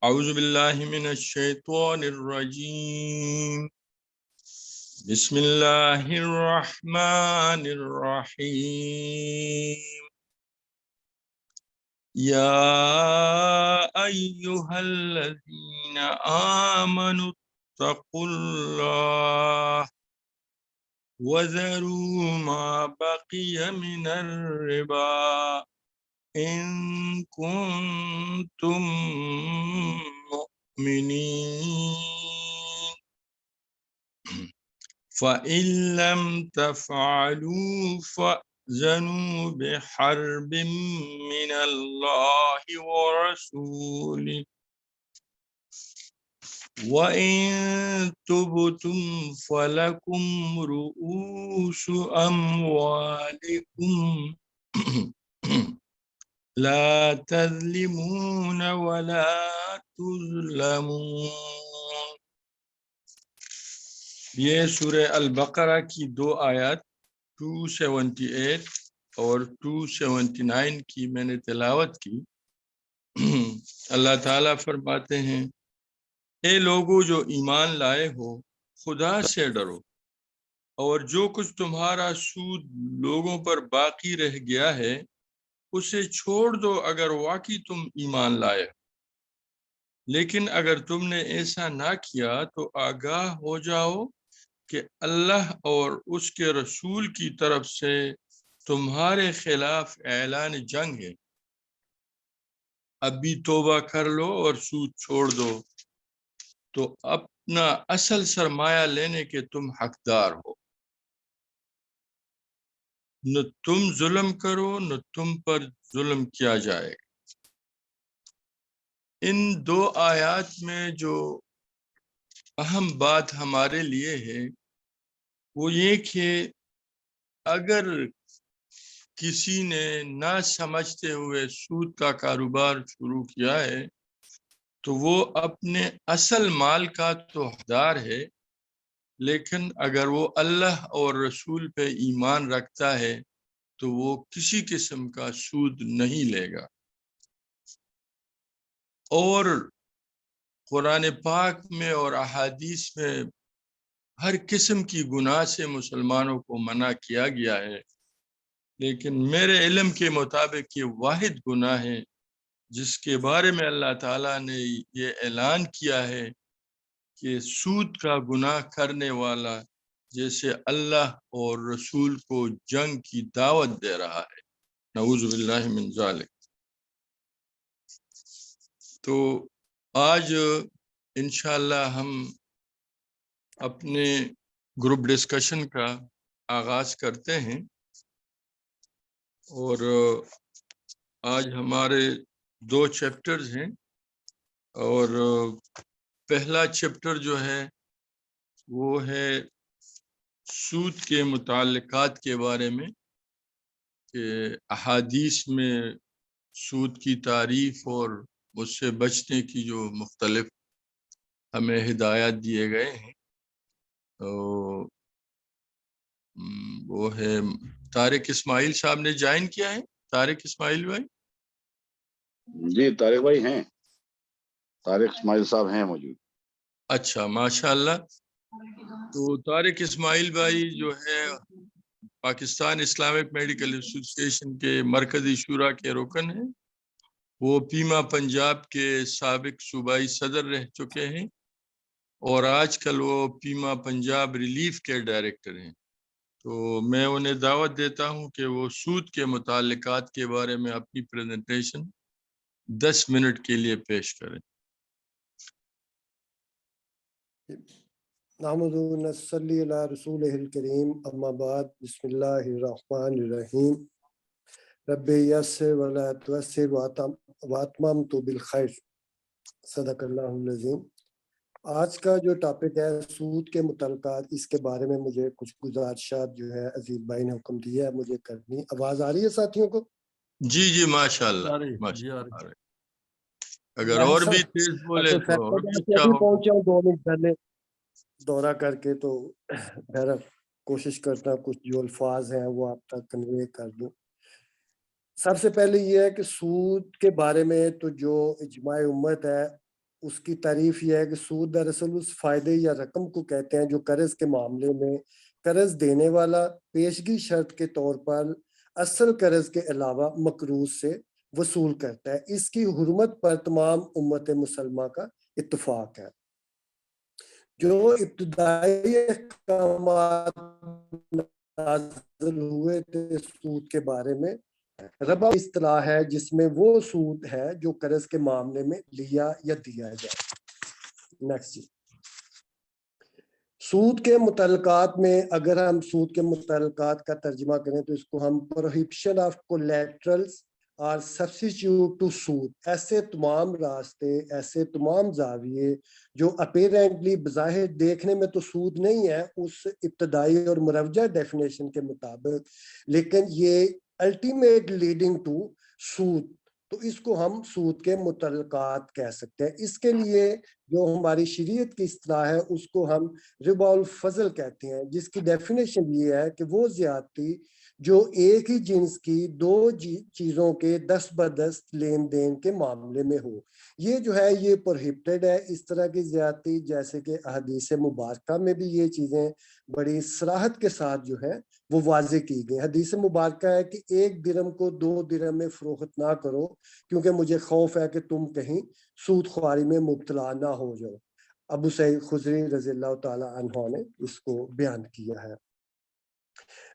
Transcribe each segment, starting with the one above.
اعوذ باللہ من الشیطان الرجیم بسم اللہ الرحمن الرحیم یا ایہا الذین آمنوا اتقوا اللہ وذروا ما بقی من الربا ان کنتم مؤمنین فَإِن لَّمْ تَفْعَلُوا فَأْذَنُوا بِحَرْبٍ مِّنَ اللَّهِ وَرَسُولِهِ وَإِن تُبْتُمْ فَلَكُمْ رُءُوسُ أَمْوَالِكُمْ لَا تَظْلِمُونَ وَلَا تُظْلَمُونَ۔ یہ سورہ البقرہ کی دو آیات 278 اور 279 کی میں نے تلاوت کی۔ اللہ تعالیٰ فرماتے ہیں اے لوگو جو ایمان لائے ہو خدا سے ڈرو اور جو کچھ تمہارا سود لوگوں پر باقی رہ گیا ہے اسے چھوڑ دو اگر واقعی تم ایمان لائے ہو، لیکن اگر تم نے ایسا نہ کیا تو آگاہ ہو جاؤ کہ اللہ اور اس کے رسول کی طرف سے تمہارے خلاف اعلان جنگ ہے۔ اب بھی توبہ کر لو اور سود چھوڑ دو تو اپنا اصل سرمایہ لینے کے تم حقدار ہو، نہ تم ظلم کرو نہ تم پر ظلم کیا جائے گا۔ ان دو آیات میں جو اہم بات ہمارے لیے ہے وہ یہ کہ اگر کسی نے نہ سمجھتے ہوئے سود کا کاروبار شروع کیا ہے تو وہ اپنے اصل مال کا تو حقدار ہے، لیکن اگر وہ اللہ اور رسول پہ ایمان رکھتا ہے تو وہ کسی قسم کا سود نہیں لے گا۔ اور قرآن پاک میں اور احادیث میں ہر قسم کی گناہ سے مسلمانوں کو منع کیا گیا ہے، لیکن میرے علم کے مطابق یہ واحد گناہ ہے جس کے بارے میں اللہ تعالیٰ نے یہ اعلان کیا ہے کہ سود کا گناہ کرنے والا جیسے اللہ اور رسول کو جنگ کی دعوت دے رہا ہے، نعوذ باللہ من ذالک۔ تو آج انشاءاللہ ہم اپنے گروپ ڈسکشن کا آغاز کرتے ہیں، اور آج ہمارے 2 چیپٹرز ہیں، اور پہلا چیپٹر جو ہے وہ ہے سود کے متعلقات کے بارے میں کہ احادیث میں سود کی تعریف اور اس سے بچنے کی جو مختلف ہمیں ہدایات دیے گئے ہیں۔ تو وہ ہے طارق اسماعیل صاحب نے جوائن کیا ہے۔ طارق اسماعیل بھائی؟ جی طارق بھائی ہیں، طارق اسماعیل صاحب ہیں موجود۔ اچھا، ماشاءاللہ۔ تو طارق اسماعیل بھائی جو ہے پاکستان اسلامک میڈیکل ایسوسی ایشن کے مرکزی شورا کے رکن ہیں، وہ پیما پنجاب کے سابق صوبائی صدر رہ چکے ہیں اور آج کل وہ پیما پنجاب ریلیف کے ڈائریکٹر ہیں۔ تو میں انہیں دعوت دیتا ہوں کہ وہ سود کے متعلقات کے بارے میں اپنی پریزنٹیشن 10 منٹ کے لیے پیش کریں۔ نحمد و نصلی علی رسولہ الکریم، اما بعد، بسم اللہ الرحمن الرحیم۔ رب یسر ولا تعسر واتممت بالخیر، صدق اللہ العظیم۔ آج کا جو ٹاپک ہے سود کے متعلقات، اس کے بارے میں مجھے کچھ گزارشات جو ہے عزیز بھائی نے حکم دیا ہے مجھے کرنی۔ آواز آ رہی ہے ساتھیوں کو؟ جی جی ماشاءاللہ، ماشاءاللہ۔ اگر اور بھی تیز بولے تو اور بھی اچھا ہوگا۔ پہنچا 2 منٹ پہلے دورہ کر کے، تو بہرحال کوشش کرتا ہوں کچھ جو الفاظ ہیں وہ آپ تک کنوے کر دوں۔ سب سے پہلے یہ ہے کہ سود کے بارے میں تو جو اجماع امت ہے اس کی تعریف یہ ہے کہ سود دراصل اس فائدے یا رقم کو کہتے ہیں جو قرض کے معاملے میں قرض دینے والا پیشگی شرط کے طور پر اصل قرض کے علاوہ مقروض سے وصول کرتا ہے. اس کی حرمت پر تمام امت مسلمہ کا اتفاق ہے. جو ابتدائی احکامات نازل ہوئے تھے سود کے بارے میں، ربا اصطلاح ہے جس میں وہ سود ہے جو قرض کے معاملے میں لیا یا دیا جائے. نیکسٹ جی. سود کے متعلقات میں اگر ہم سود کے متعلقات کا ترجمہ کریں تو اس کو ہم پروہیبشن آف کولیٹرلز اور سبسٹیٹیوٹ ٹو سود، ایسے تمام راستے، ایسے تمام زاویے جو اپیرنٹلی بظاہر دیکھنے میں تو سود نہیں ہے اس ابتدائی اور مروجہ ڈیفینیشن کے مطابق، لیکن یہ الٹیمیٹ لیڈنگ ٹو سود، تو اس کو ہم سود کے متعلقات کہہ سکتے ہیں. اس کے لیے جو ہماری شریعت کی اصطلاح ہے اس کو ہم ربا الفضل کہتے ہیں، جس کی ڈیفینیشن یہ ہے کہ وہ زیادتی جو ایک ہی جنس کی دو چیزوں کے دست بدست لین دین کے معاملے میں ہو. یہ جو ہے یہ پروہیبٹڈ ہے اس طرح کی زیادتی، جیسے کہ احادیث مبارکہ میں بھی یہ چیزیں بڑی صراحت کے ساتھ جو ہے وہ واضح کی گئی. حدیث مبارکہ ہے کہ 1 درہم کو 2 درہم میں فروخت نہ کرو کیونکہ مجھے خوف ہے کہ تم کہیں سود خواری میں مبتلا نہ ہو جاؤ. ابو سعید خدری رضی اللہ تعالی عنہ نے اس کو بیان کیا ہے.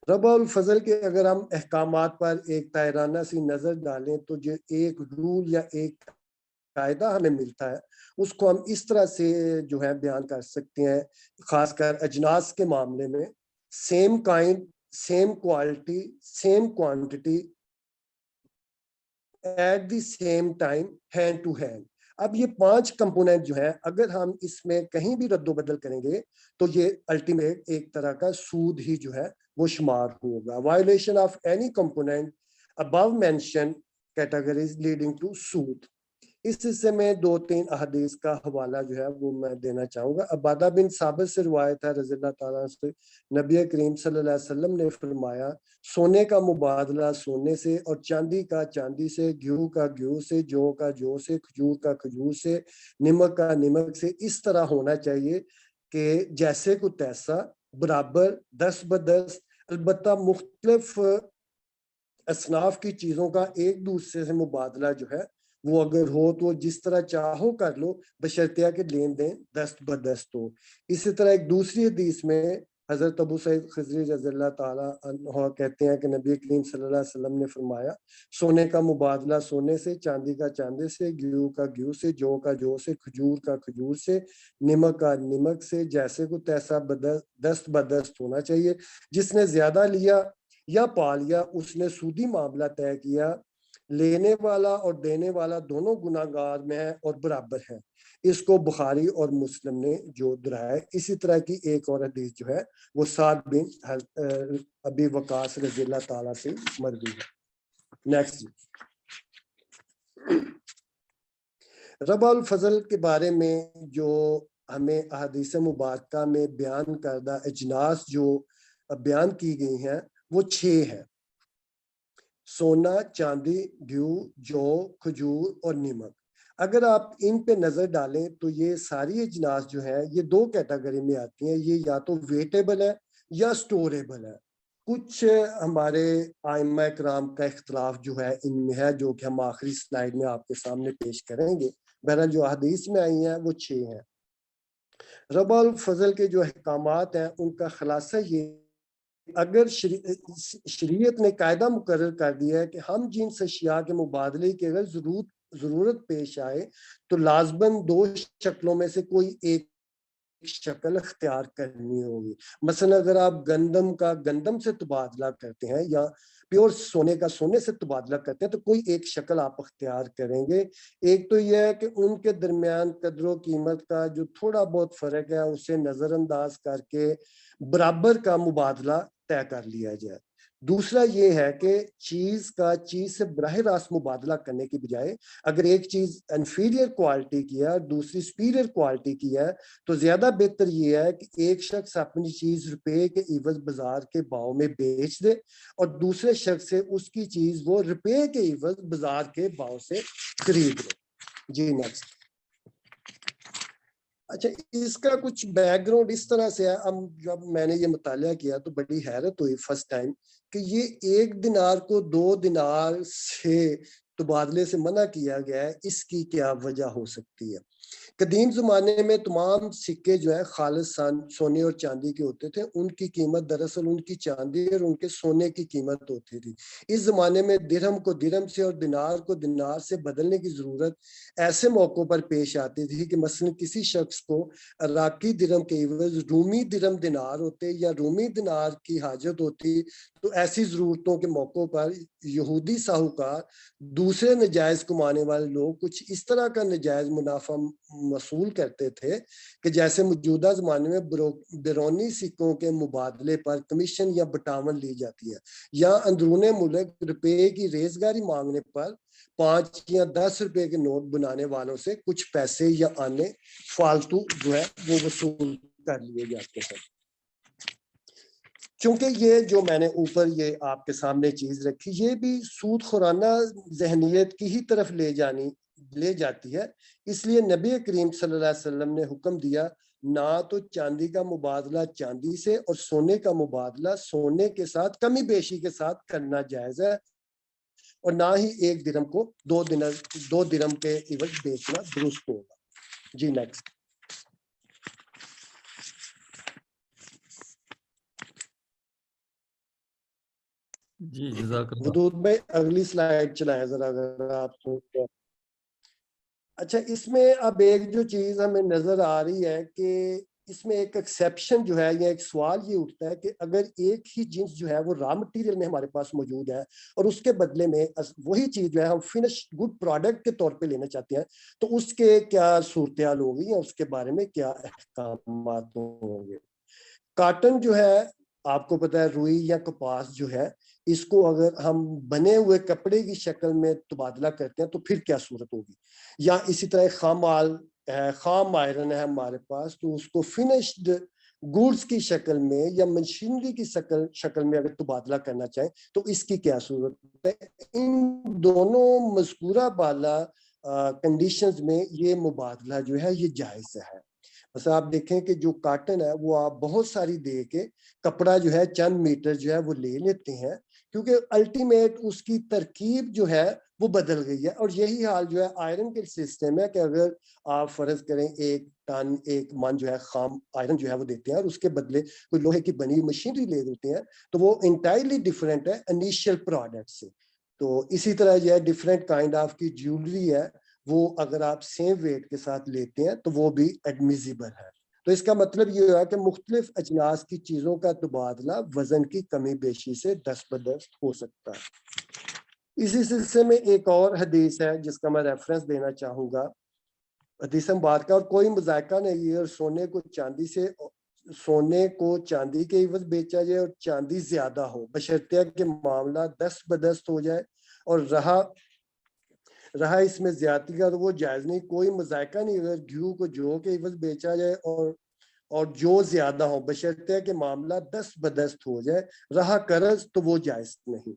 ربا الفضل کے اگر ہم احکامات پر ایک تائرانہ سی نظر ڈالیں تو جو ایک رول یا ایک قاعدہ ہمیں ملتا ہے اس کو ہم اس طرح سے جو ہے بیان کر سکتے ہیں، خاص کر اجناس کے معاملے میں: same kind, same quality, same quantity, at the same time, hand to hand. اب یہ 5 کمپوننٹ جو ہیں اگر ہم اس میں کہیں بھی رد و بدل کریں گے تو یہ الٹیمیٹ ایک طرح کا سود ہی جو ہے وہ شمار ہوگا. Violation of any component above mention categories leading to سود. اس حصے میں 2-3 احادیث کا حوالہ جو ہے وہ میں دینا چاہوں گا. عبادہ بن ثابت سے روایت ہے رضی اللہ تعالیٰ سے، نبی کریم صلی اللہ علیہ وسلم نے فرمایا: سونے کا مبادلہ سونے سے اور چاندی کا چاندی سے، گیہوں کا گیہوں سے، جو کا جو سے، کھجور کا کھجور سے، نمک کا نمک سے اس طرح ہونا چاہیے کہ جیسے کو تیسا، برابر، دست بدست. البتہ مختلف اصناف کی چیزوں کا ایک دوسرے سے مبادلہ جو ہے وہ اگر ہو تو جس طرح چاہو کر لو، بشرطیہ کہ لین دین دست بدست ہو. اسی طرح ایک دوسری حدیث میں حضرت ابو سعید خدری رضی اللہ تعالیٰ عنہ کہتے ہیں کہ نبی کریم صلی اللہ علیہ وسلم نے فرمایا: سونے کا مبادلہ سونے سے، چاندی کا چاندی سے، گیہوں کا گیہوں سے، جو کا جو سے، کھجور کا کھجور سے، نمک کا نمک سے، جیسے کو تیسا دست بدست ہونا چاہیے. جس نے زیادہ لیا یا پا لیا اس نے سودی معاملہ طے کیا. لینے والا اور دینے والا دونوں گناہگار میں ہیں اور برابر ہیں. اس کو بخاری اور مسلم نے جو دہرایا. اسی طرح کی ایک اور حدیث جو ہے وہ سعد بن ابی وقاص رضی اللہ تعالیٰ سے مروی ہے. نیکسٹ. ربا الفضل کے بارے میں جو ہمیں احادیث مبارکہ میں بیان کردہ اجناس جو بیان کی گئی ہیں وہ 6 ہیں: سونا، چاندی، گیہوں، جو، کھجور اور نمک. اگر آپ ان پہ نظر ڈالیں تو یہ ساری اجناس جو ہیں یہ 2 کیٹیگری میں آتی ہیں. یہ یا تو ویٹیبل ہے یا سٹوریبل ہے. کچھ ہمارے ائمہ کرام کا اختلاف جو ہے ان میں ہے جو کہ ہم آخری سلائیڈ میں آپ کے سامنے پیش کریں گے. بہرحال جو حدیث میں آئی ہیں وہ 6 ہیں. ربا الفضل کے جو احکامات ہیں ان کا خلاصہ یہ: اگر شریعت نے قاعدہ مقرر کر دیا ہے کہ ہم جنس اشیاء کے مبادلے کی اگر ضرورت پیش آئے تو لازماً 2 شکلوں میں سے کوئی ایک شکل اختیار کرنی ہوگی. مثلا اگر آپ گندم کا گندم سے تبادلہ کرتے ہیں یا پیور سونے کا سونے سے تبادلہ کرتے ہیں تو کوئی ایک شکل آپ اختیار کریں گے. ایک تو یہ ہے کہ ان کے درمیان قدر و قیمت کا جو تھوڑا بہت فرق ہے اسے نظر انداز کر کے برابر کا مبادلہ طے کر لیا جائے. دوسرا یہ ہے کہ چیز سے براہ راست مبادلہ کرنے کی بجائے اگر ایک چیز انفیریئر کوالٹی کی ہے اور دوسری سپیریئر کوالٹی کی ہے تو زیادہ بہتر یہ ہے کہ ایک شخص اپنی چیز روپے کے عوض بازار کے بھاؤ میں بیچ دے اور دوسرے شخص سے اس کی چیز وہ روپے کے عوض بازار کے بھاؤ سے خرید لے. جی نیکسٹ. اچھا اس کا کچھ بیک گراؤنڈ اس طرح سے ہے. جب میں نے یہ مطالعہ کیا تو بڑی حیرت ہوئی فرسٹ ٹائم کہ یہ 1 دینار کو 2 دینار سے تبادلے سے منع کیا گیا ہے. اس کی کیا وجہ ہو سکتی ہے؟ قدیم زمانے میں تمام سکے جو ہے خالص سونے اور چاندی کے ہوتے تھے. ان کی قیمت دراصل ان کی چاندی اور ان کے سونے کی قیمت ہوتی تھی. اس زمانے میں درہم کو درہم سے اور دینار کو دینار سے بدلنے کی ضرورت ایسے موقعوں پر پیش آتی تھی کہ مثلا کسی شخص کو عراقی درہم کے عوض رومی درہم دینار ہوتے یا رومی دینار کی حاجت ہوتی، تو ایسی ضرورتوں کے موقعوں پر یہودی ساہوکار دوسرے نجائز کمانے والے لوگ کچھ اس طرح کا نجائز منافع وصول کرتے تھے کہ جیسے موجودہ زمانے میں بیرونی سکوں کے مبادلے پر کمیشن یا بٹاون لی جاتی ہے، یا اندرون ملک روپے کی ریزگاری مانگنے پر 5 یا 10 روپے کے نوٹ بنانے والوں سے کچھ پیسے یا آنے فالتو جو ہے وہ وصول کر لیے جاتے ہیں. چونکہ یہ جو میں نے اوپر یہ آپ کے سامنے چیز رکھی یہ بھی سود خورانہ ذہنیت کی ہی طرف لے جاتی ہے. اس لیے نبی کریم صلی اللہ علیہ وسلم نے حکم دیا نہ تو چاندی کا مبادلہ چاندی سے اور سونے کا مبادلہ سونے کے ساتھ کمی بیشی کے ساتھ کرنا جائز ہے، اور نہ ہی 1 درہم کو 2 درہم کے عوض بیچنا درست ہوگا. جی نیکسٹ. جی جزاک اللہ. ودود میں اگلی سلائیڈ چلائیں ذرا اگر آپ سوچتے ہیں. اچھا اس میں اب ایک جو چیز ہمیں نظر آ رہی ہے کہ اس میں ایک ایکسیپشن جو ہے یا ایک سوال یہ اٹھتا ہے کہ اگر ایک ہی جنس جو ہے وہ را مٹیریل میں ہمارے پاس موجود ہے اور اس کے بدلے میں وہی چیز جو ہے ہم فنش گڈ پروڈکٹ کے طور پہ لینا چاہتے ہیں تو اس کے کیا صورتحال ہوگی یا اس کے بارے میں کیا احکامات ہوں گے. کاٹن جو ہے آپ کو پتا ہے روئی یا کپاس جو ہے اس کو اگر ہم بنے ہوئے کپڑے کی شکل میں تبادلہ کرتے ہیں تو پھر کیا صورت ہوگی، یا اسی طرح خام آئرن ہے ہمارے پاس تو اس کو فنشڈ گوڈز کی شکل میں یا مشینری کی شکل میں اگر تبادلہ کرنا چاہیں تو اس کی کیا صورت ہے. ان دونوں مذکورہ بالا کنڈیشنز میں یہ مبادلہ جو ہے یہ جائز ہے. بس آپ دیکھیں کہ جو کاٹن ہے وہ آپ بہت ساری دے کے کپڑا جو ہے چند میٹر جو ہے وہ لے لیتے ہیں کیونکہ الٹیمیٹ اس کی ترکیب جو ہے وہ بدل گئی ہے. اور یہی حال جو ہے آئرن کے سسٹم ہے کہ اگر آپ فرض کریں 1 ٹن 1 من جو ہے خام آئرن جو ہے وہ دیتے ہیں اور اس کے بدلے کوئی لوہے کی بنی مشینری لے دیتے ہیں تو وہ انٹائرلی ڈفرینٹ ہے انیشیل پروڈکٹ سے. تو اسی طرح جو ہے ڈفرینٹ کائنڈ آف کی جیولری ہے وہ اگر آپ سیم ویٹ کے ساتھ لیتے ہیں تو وہ بھی ایڈمیزیبل ہے. تو اس کا مطلب یہ ہوا کہ مختلف اجناس کی چیزوں کا تبادلہ وزن کی کمی بیشی سے دست بدست ہو سکتا ہے. اسی سلسلے میں ایک اور حدیث ہے جس کا میں ریفرنس دینا چاہوں گا. حدیث مبارکہ اور کوئی مذائقہ نہیں ہے اور سونے کو چاندی کے عوض بیچا جائے اور چاندی زیادہ ہو بشرطیہ کہ معاملہ دست بدست ہو جائے اور رہا اس میں زیادتی کا تو وہ جائز نہیں. کوئی مذائقہ نہیں اگر گھیو کو جو کے عوض بیچا جائے اور جو زیادہ ہو بشرطیہ کہ معاملہ دست بدست ہو جائے. رہا قرض تو وہ جائز نہیں.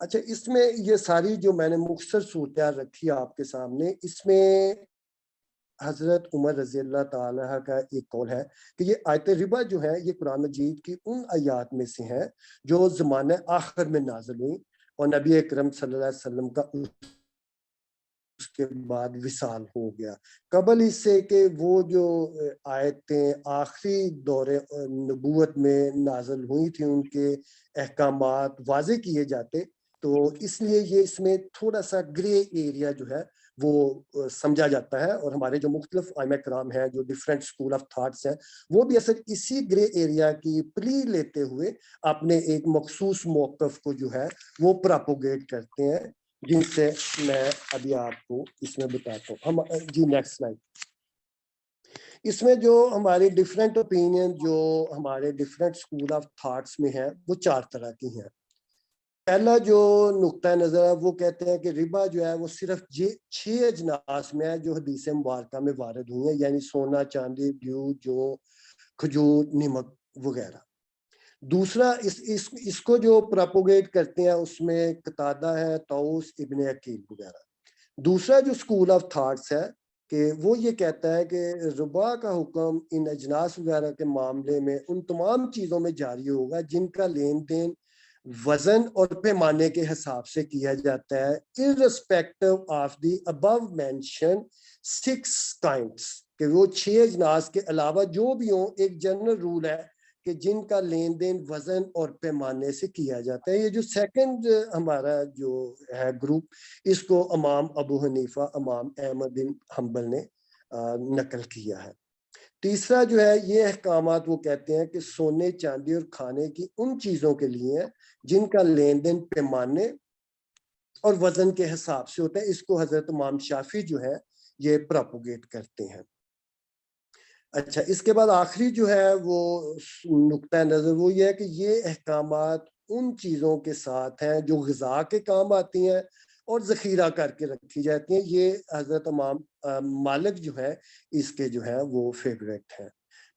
اچھا اس میں یہ ساری جو میں نے مختصر صورتحال رکھی آپ کے سامنے اس میں حضرت عمر رضی اللہ تعالیٰ کا ایک قول ہے کہ یہ آیت ربا جو ہے یہ قرآن مجید کی ان آیات میں سے ہیں جو زمانہ آخر میں نازل ہوئی اور نبی اکرم صلی اللہ علیہ وسلم کا اس کے بعد وصال ہو گیا. قبل اس سے کہ وہ جو آیتیں آخری دور نبوت میں نازل ہوئی تھیں ان کے احکامات واضح کیے جاتے تو اس لیے یہ اس میں تھوڑا سا گرے ایریا جو ہے وہ سمجھا جاتا ہے. اور ہمارے جو مختلف ائمہ کرام ہیں جو ڈفرینٹ اسکول آف تھاٹس ہیں وہ بھی اصل اسی گرے ایریا کی پلی لیتے ہوئے اپنے ایک مخصوص موقف کو جو ہے وہ پراپوگیٹ کرتے ہیں جن سے میں ابھی آپ کو اس میں بتاتا ہوں. جی نیکسٹ سلائیڈ. اس میں جو ہماری ڈفرینٹ اوپینین جو ہمارے ڈفرینٹ اسکول آف تھاٹس میں ہیں وہ 4 طرح کی ہیں. پہلا جو نقطہ نظر ہے وہ کہتے ہیں کہ ربا جو ہے وہ صرف 6 اجناس میں ہے جو حدیث مبارکہ میں وارد ہوئی ہیں یعنی سونا چاندی گیہوں جو کھجور نمک وغیرہ. دوسرا اس کو جو پراپوگیٹ کرتے ہیں اس میں قتادہ ہے طاؤس ابن عقیل وغیرہ. دوسرا جو اسکول آف تھاٹس ہے کہ وہ یہ کہتا ہے کہ ربا کا حکم ان اجناس وغیرہ کے معاملے میں ان تمام چیزوں میں جاری ہوگا جن کا لین دین وزن اور پیمانے کے حساب سے کیا جاتا ہے irrespective of the above mentioned 6 kinds، کہ وہ 6 اجناس کے علاوہ جو بھی ہوں، ایک جنرل رول ہے کہ جن کا لین دین وزن اور پیمانے سے کیا جاتا ہے۔ یہ جو سیکنڈ ہمارا جو ہے گروپ، اس کو امام ابو حنیفہ، امام احمد بن حنبل نے نقل کیا ہے۔ تیسرا جو ہے یہ احکامات وہ کہتے ہیں کہ سونے چاندی اور کھانے کی ان چیزوں کے لیے ہیں جن کا لین دین پیمانے اور وزن کے حساب سے ہوتا ہے۔ اس کو حضرت امام شافعی جو ہے یہ پروپوگیٹ کرتے ہیں۔ اچھا، اس کے بعد آخری جو ہے وہ نقطہ نظر وہ یہ ہے کہ یہ احکامات ان چیزوں کے ساتھ ہیں جو غذا کے کام آتی ہیں اور ذخیرہ کر کے رکھی جاتی ہیں۔ یہ حضرت امام مالک جو ہے اس کے جو ہے وہ فیوریٹ ہیں۔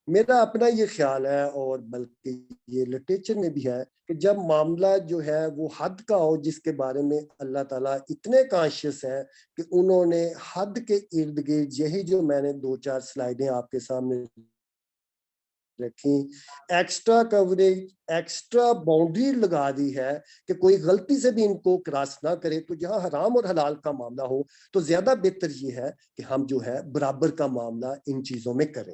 میرا اپنا یہ خیال ہے، اور بلکہ یہ لٹریچر میں بھی ہے، کہ جب معاملہ جو ہے وہ حد کا ہو جس کے بارے میں اللہ تعالیٰ اتنے کانشیس ہیں کہ انہوں نے حد کے ارد گرد یہی جو میں نے 2-4 سلائیڈیں آپ کے سامنے رکھی، ایکسٹرا کوریج، ایکسٹرا باؤنڈری لگا دی ہے کہ کوئی غلطی سے بھی ان کو کراس نہ کرے۔ تو جہاں حرام اور حلال کا معاملہ ہو تو زیادہ بہتر یہ ہے کہ ہم جو ہے برابر کا معاملہ ان چیزوں میں کریں۔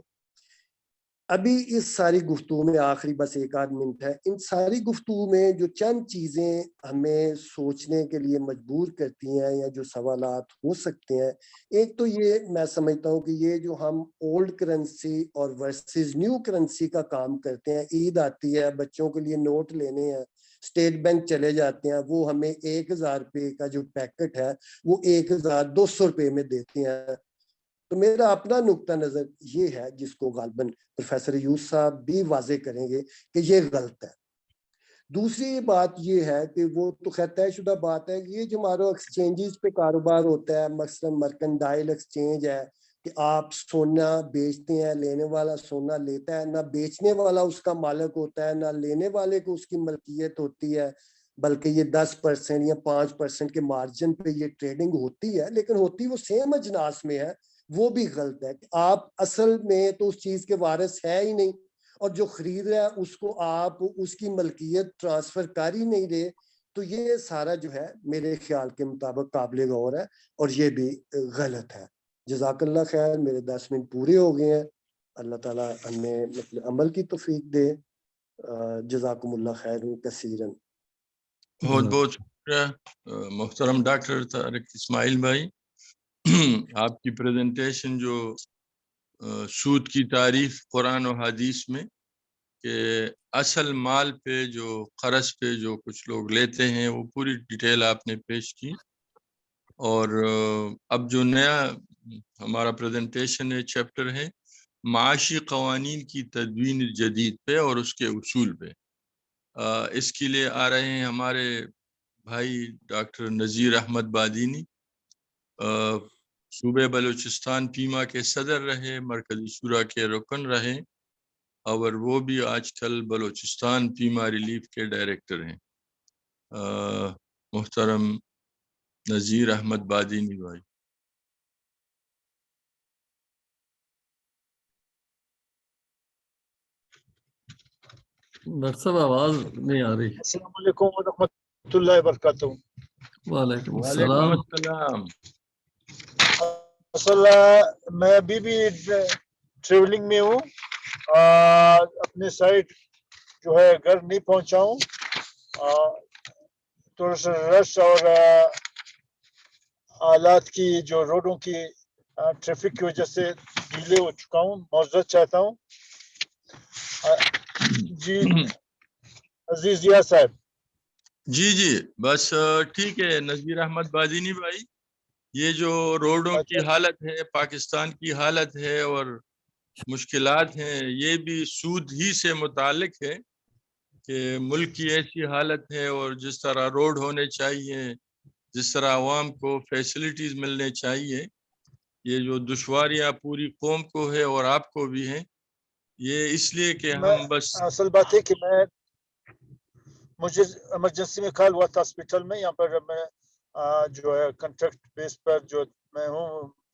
ابھی اس ساری گفتگو میں آخری بس 1-8 منٹ ہے، ان ساری گفتگو میں جو چند چیزیں ہمیں سوچنے کے لیے مجبور کرتی ہیں یا جو سوالات ہو سکتے ہیں، ایک تو یہ میں سمجھتا ہوں کہ یہ جو ہم اولڈ کرنسی اور ورسز نیو کرنسی کا کام کرتے ہیں، عید آتی ہے، بچوں کے لیے نوٹ لینے ہیں، اسٹیٹ بینک چلے جاتے ہیں، وہ ہمیں 1000 روپے کا جو پیکٹ ہے وہ 1200 روپے میں دیتے ہیں۔ تو میرا اپنا نقطہ نظر یہ ہے، جس کو غالباً پروفیسر یوسف صاحب بھی واضح کریں گے، کہ یہ غلط ہے۔ دوسری بات یہ ہے کہ وہ تو خیر طے شدہ بات ہے کہ یہ جو ہمارا ایکسچینجز پہ کاروبار ہوتا ہے، مثلا مرکنڈائل ایکسچینج ہے کہ آپ سونا بیچتے ہیں، لینے والا سونا لیتا ہے، نہ بیچنے والا اس کا مالک ہوتا ہے، نہ لینے والے کو اس کی ملکیت ہوتی ہے، بلکہ یہ 10% یا 5% کے مارجن پہ یہ ٹریڈنگ ہوتی ہے، لیکن ہوتی وہ سیم اجناس میں ہے۔ وہ بھی غلط ہے کہ آپ اصل میں تو اس چیز کے وارث ہے ہی نہیں، اور جو خرید رہا ہے اس کو آپ اس کی ملکیت ٹرانسفر کر ہی نہیں رہے۔ تو یہ سارا جو ہے میرے خیال کے مطابق قابل غور ہے، اور یہ بھی غلط ہے۔ جزاک اللہ خیر، میرے 10 منٹ پورے ہو گئے ہیں۔ اللہ تعالیٰ ہمیں مطلب عمل کی توفیق دے۔ جزاکم اللہ خیر کثیرا۔ بہت بہت شکریہ محترم ڈاکٹر طارق اسماعیل بھائی، آپ کی پریزنٹیشن جو سود کی تعریف قرآن و حدیث میں کہ اصل مال پہ جو قرض پہ جو کچھ لوگ لیتے ہیں، وہ پوری ڈیٹیل آپ نے پیش کی۔ اور اب جو نیا ہمارا پریزنٹیشن ہے، چیپٹر ہے معاشی قوانین کی تدوین جدید پہ اور اس کے اصول پہ، اس کے لیے آ رہے ہیں ہمارے بھائی ڈاکٹر نذیر احمد بادینی، صوبے بلوچستان پیما کے صدر رہے، مرکزی شورا کے رکن رہے، اور وہ بھی آج کل بلوچستان پیما ریلیف کے ڈائریکٹر ہیں۔ محترم نذیر احمد بادینی بھائی۔ ڈاکٹر صاحب آواز نہیں آ رہی۔ السلام علیکم ورحمۃ اللہ وبرکاتہ۔ وعلیکم وعلیکم السلام۔ السلام۔ اصل میں ابھی بھی ٹریولنگ میں ہوں، اپنے سائٹ جو ہے گھر نہیں پہنچا ہوں، تھوڑا سا رش اور حالات کی جو روڈوں کی ٹریفک کی وجہ سے ڈیلے ہو چکا ہوں، معذرت چاہتا ہوں۔ جی عزیز ضیاء صاحب۔ جی بس ٹھیک ہے نذیر احمد بادینی بھائی، یہ جو روڈوں کی حالت ہے، پاکستان کی حالت ہے اور مشکلات ہیں، یہ بھی سود ہی سے متعلق ہے کہ ملک کی ایسی حالت ہے، اور جس طرح روڈ ہونے چاہیے، جس طرح عوام کو فیسلٹیز ملنے چاہیے، یہ جو دشواریاں پوری قوم کو ہے اور آپ کو بھی ہیں، یہ اس لیے کہ ہم بس اصل بات ہے کہ مجھے ایمرجنسی میں کال ہوا تھا ہاسپٹل میں، یہاں پر میں جو ہے کنٹریکٹ بیس پر جو میں ہوں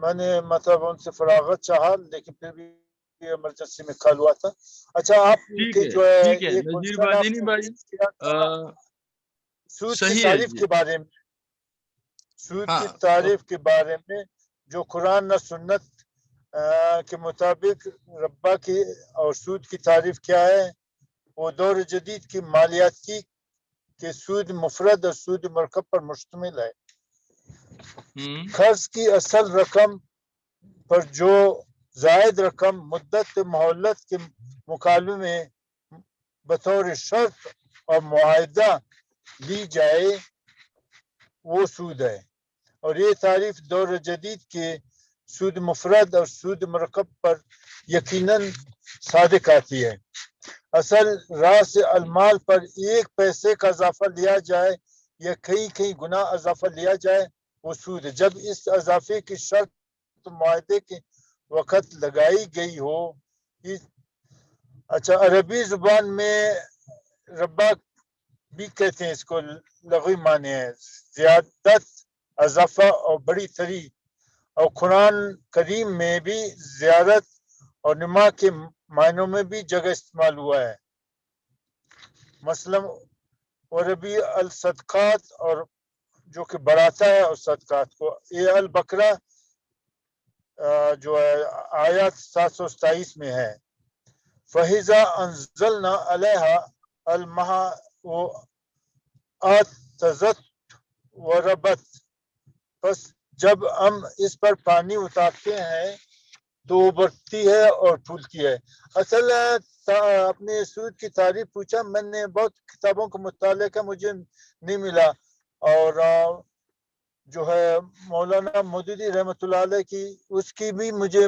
میں نے مطلب ان سے فراغت چاہا لیکن پھر بھی ایمرجنسی میں کال ہوا تھا. اچھا آپ کے جو ہے ٹھیک ہے ایک نذیر کوشچن آپ بادینی نے بھائی ریز کیا تھا سود کی صحیح ہے تعریف یہ. کے بارے میں. سود کی ہاں تعریف کے بارے میں جو قرآن و سنت کے مطابق ربا کی اور سود کی تعریف کیا ہے؟ وہ دور جدید کی مالیاتی کہ سود مفرد اور سود مرکب پر مشتمل ہے. قرض کی اصل رقم پر جو زائد رقم مدت مہلت کے مقابلے میں بطور شرط اور معاہدہ لی جائے وہ سود ہے. اور یہ تعریف دور جدید کے سود مفرد اور سود مرکب پر یقیناً صادق آتی ہے. اصل راس المال پر ایک پیسے کا اضافہ لیا جائے یا کئی گنا اضافہ لیا جائے وہ سود ہے. جب اس اضافے کی شرط معاہدے کے وقت لگائی گئی ہو. اچھا عربی زبان میں ربا بھی کہتے ہیں، اس کو لغوی معنی ہے زیادت، اضافہ اور بڑی تری. اور قرآن کریم میں بھی زیادت اور نما کے معنوں میں بھی جگہ استعمال ہوا ہے. مثلا عربی الصدقات اور جو کہ بڑھاتا ہے اور صدقات کو. یہ البقرہ جو ہے آیات 727 میں ہے. فَإِذَا أَنزَلْنَا عَلَيْهَا الْمَاءَ اعْتَزَتْ وَرَبَتْ، بس جب ہم اس پر پانی اتارتے ہیں تو ابھرتی ہے اور پھولتی ہے. اصل اپنے سود کی تعریف پوچھا، میں نے بہت کتابوں کا مطالعہ کیا، مجھے نہیں ملا. اور جو ہے مولانا مودودی رحمۃ اللہ علیہ کی اس کی بھی مجھے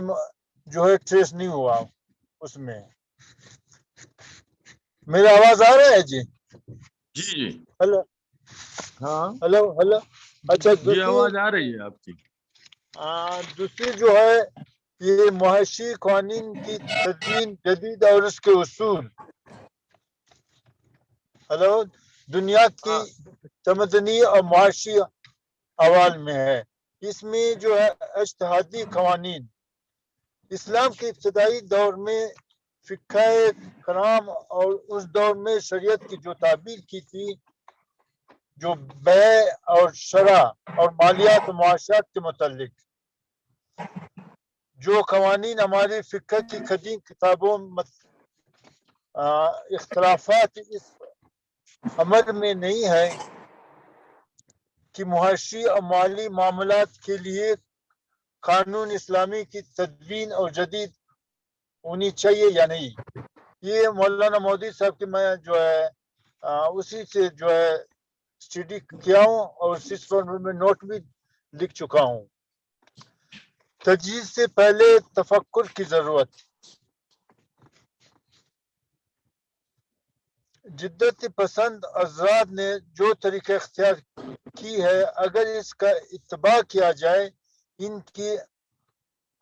جو ہے ٹریس نہیں ہوا اس میں. میرا آواز آ رہا ہے جی؟ جی ہلو ہاں ہلو ہلو. اچھا جی آواز آ رہی ہے آپ کی. دوسری جو ہے یہ معاشی قوانین کی تدوین جدید اور اس کے اصول. ہلو دنیا کی تمدنی اور معاشی احوال میں ہے. اس میں جو ہے اجتہادی قوانین. اسلام کے ابتدائی دور میں فقہ کرام اور اس دور میں شریعت کی جو تعبیر کی تھی، جو بیع اور شرع اور مالیات و معاشیات کے متعلق جو قوانین ہماری فقہ کی قدیم کتابوں اختلافات اس امر میں نہیں ہے کہ معاشی اور مالی معاملات کے لیے قانون اسلامی کی تدوین اور جدید ہونی چاہیے یا نہیں. یہ مولانا مودودی صاحب کی میں جو ہے اسی سے جو ہے اسٹڈی کیا ہوں اور اسی پر میں نوٹ بھی لکھ چکا ہوں. تجویز سے پہلے تفکر کی ضرورت. جدت پسند حضرات نے جو طریقہ اختیار کی ہے، اگر اس کا اتباع کیا جائے، ان کی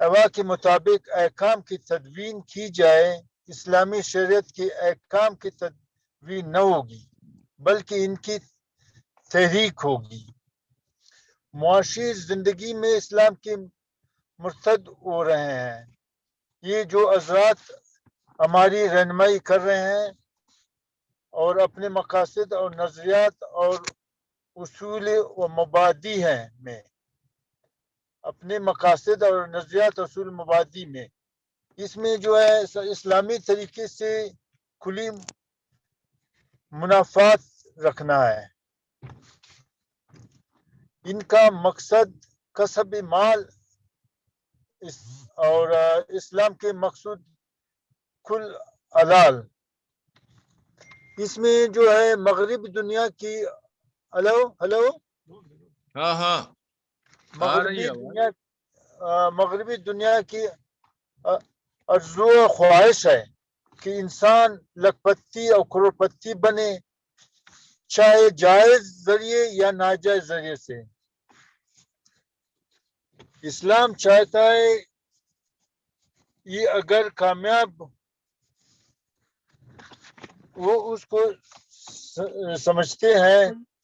اوا کے مطابق احکام کی تدوین کی جائے، اسلامی شریعت کے احکام کی تدوین نہ ہوگی بلکہ ان کی تحریک ہوگی. معاشی زندگی میں اسلام کے مرتد ہو رہے ہیں. یہ جو حضرات ہماری رہنمائی کر رہے ہیں اور اپنے مقاصد اور نظریات اور اصول و مبادی ہیں میں اپنے مقاصد اور نظریات اصول مبادی میں اس میں جو ہے اسلامی طریقے سے کھلی منافعات رکھنا ہے. ان کا مقصد کسب مال اور اسلام کے مقصود کل حلال. اس میں جو ہے مغرب دنیا کی ہلو ہاں ہاں آ رہی ہے آواز. مغربی دنیا کی آرزو و خواہش ہے کہ انسان لکھپتی اور کروڑپتی بنے، چاہے جائز ذریعے یا ناجائز ذریعے سے. اسلام چاہتا ہے یہ اگر کامیاب وہ اس کو سمجھتے ہیں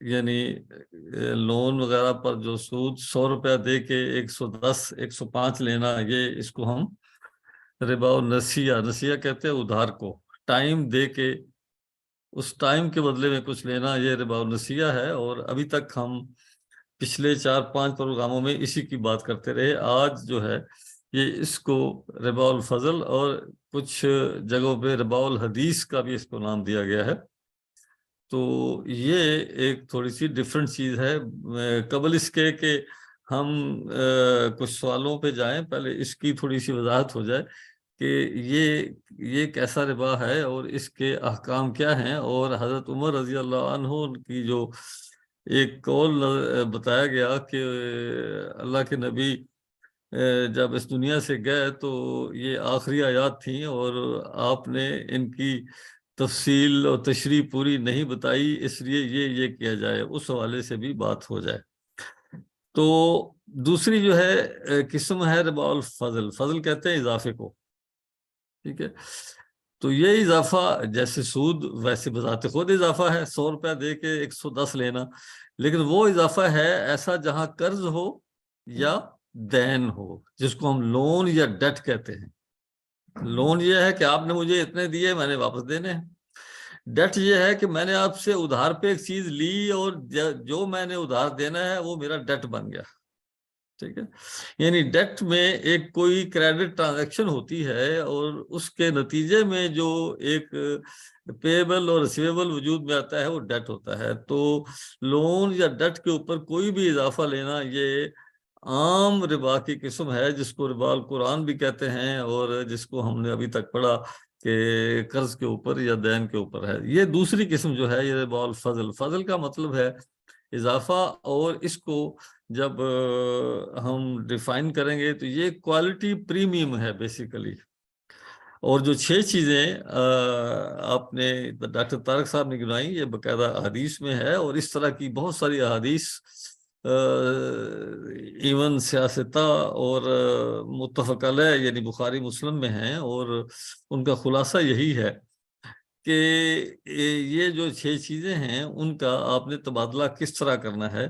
یعنی لون وغیرہ پر جو سود 100 روپیہ دے کے 110 105 لینا، یہ اس کو ہم ربا نسیہ کہتے ہیں، ادھار کو ٹائم دے کے اس ٹائم کے بدلے میں کچھ لینا، یہ ربا نسیہ ہے۔ اور ابھی تک ہم پچھلے 4-5 پروگراموں میں اسی کی بات کرتے رہے۔ آج جو ہے یہ اس کو ربا الفضل اور کچھ جگہوں پہ ربا الحدیث کا بھی اس کو نام دیا گیا ہے۔ تو یہ ایک تھوڑی سی ڈیفرنٹ چیز ہے۔ قبل اس کے کہ ہم کچھ سوالوں پہ جائیں، پہلے اس کی تھوڑی سی وضاحت ہو جائے کہ یہ کیسا ربا ہے اور اس کے احکام کیا ہیں۔ اور حضرت عمر رضی اللہ عنہ کی جو ایک قول بتایا گیا کہ اللہ کے نبی جب اس دنیا سے گئے تو یہ آخری آیات تھیں اور آپ نے ان کی تفصیل اور تشریح پوری نہیں بتائی، اس لیے یہ کیا جائے، اس حوالے سے بھی بات ہو جائے۔ تو دوسری جو ہے قسم ہے ربا الفضل، فضل کہتے ہیں اضافے کو، ٹھیک ہے۔ تو یہ اضافہ جیسے سود ویسے بذات خود اضافہ ہے، 100 روپیہ دے کے 110 لینا، لیکن وہ اضافہ ہے ایسا جہاں قرض ہو یا دین ہو، جس کو ہم لون یا ڈیٹ کہتے ہیں۔ لون یہ ہے کہ آپ نے مجھے اتنے دیے، میں نے واپس دینے ہیں۔ ڈیٹ یہ ہے کہ میں نے آپ سے ادھار پہ ایک چیز لی اور جو میں نے ادھار دینا ہے وہ میرا ڈیٹ بن گیا، ٹھیک ہے۔ یعنی ڈیٹ میں ایک کوئی کریڈٹ ٹرانزیکشن ہوتی ہے اور اس کے نتیجے میں جو ایک پیبل اور ریسیویبل وجود میں آتا ہے وہ ڈیٹ ہوتا ہے۔ تو لون یا ڈیٹ کے اوپر کوئی بھی اضافہ لینا یہ عام ربا کی قسم ہے، جس کو ربا القرآن بھی کہتے ہیں اور جس کو ہم نے ابھی تک پڑھا کہ قرض کے اوپر یا دین کے اوپر ہے۔ یہ دوسری قسم جو ہے یہ ربا الفضل، فضل کا مطلب ہے اضافہ، اور اس کو جب ہم ڈیفائن کریں گے تو یہ کوالٹی پریمیم ہے بیسیکلی۔ اور جو 6 چیزیں آپ نے ڈاکٹر طارق صاحب نے گنائی، یہ باقاعدہ احادیث میں ہے، اور اس طرح کی بہت ساری احادیث ایون سیاستہ اور متفق علیہ یعنی بخاری مسلم میں ہیں، اور ان کا خلاصہ یہی ہے کہ یہ جو 6 چیزیں ہیں ان کا آپ نے تبادلہ کس طرح کرنا ہے۔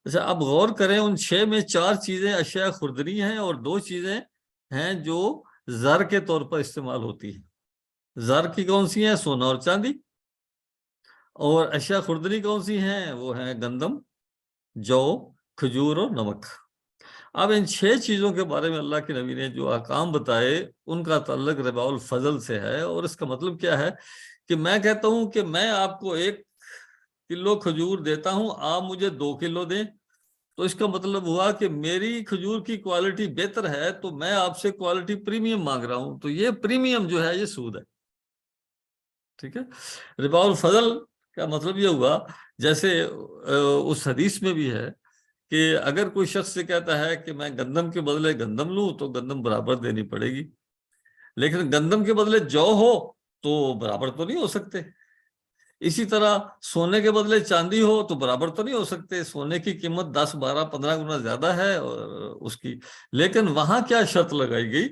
اچھا، اب غور کریں، ان 6 میں 4 چیزیں اشیاء خردنی ہیں اور 2 چیزیں ہیں جو زر کے طور پر استعمال ہوتی ہیں۔ زر کی کون سی ہیں؟ سونا اور چاندی۔ اور اشیاء خردنی کون سی ہیں؟ وہ ہیں گندم، جو، کھجور اور نمک۔ اب ان 6 چیزوں کے بارے میں اللہ کے نبی نے جو احکام بتائے ان کا تعلق ربا الفضل سے ہے۔ اور اس کا مطلب کیا ہے کہ میں کہتا ہوں کہ میں آپ کو 1 کلو کھجور دیتا ہوں، آپ مجھے 2 کلو دیں، تو اس کا مطلب ہوا کہ میری کھجور کی کوالٹی بہتر ہے تو میں آپ سے کوالٹی پریمیم مانگ رہا ہوں، تو یہ پریمیم جو ہے یہ سود ہے، ٹھیک ہے۔ ربا الفضل کا مطلب یہ ہوا، جیسے اس حدیث میں بھی ہے کہ اگر کوئی شخص سے کہتا ہے کہ میں گندم کے بدلے گندم لوں تو گندم برابر دینی پڑے گی، لیکن گندم کے بدلے جو ہو تو برابر تو نہیں ہو سکتے۔ اسی طرح سونے کے بدلے چاندی ہو تو برابر تو نہیں ہو سکتے، سونے کی قیمت 10 12 15 گنا زیادہ ہے اور اس کی، لیکن وہاں کیا شرط لگائی گئی؟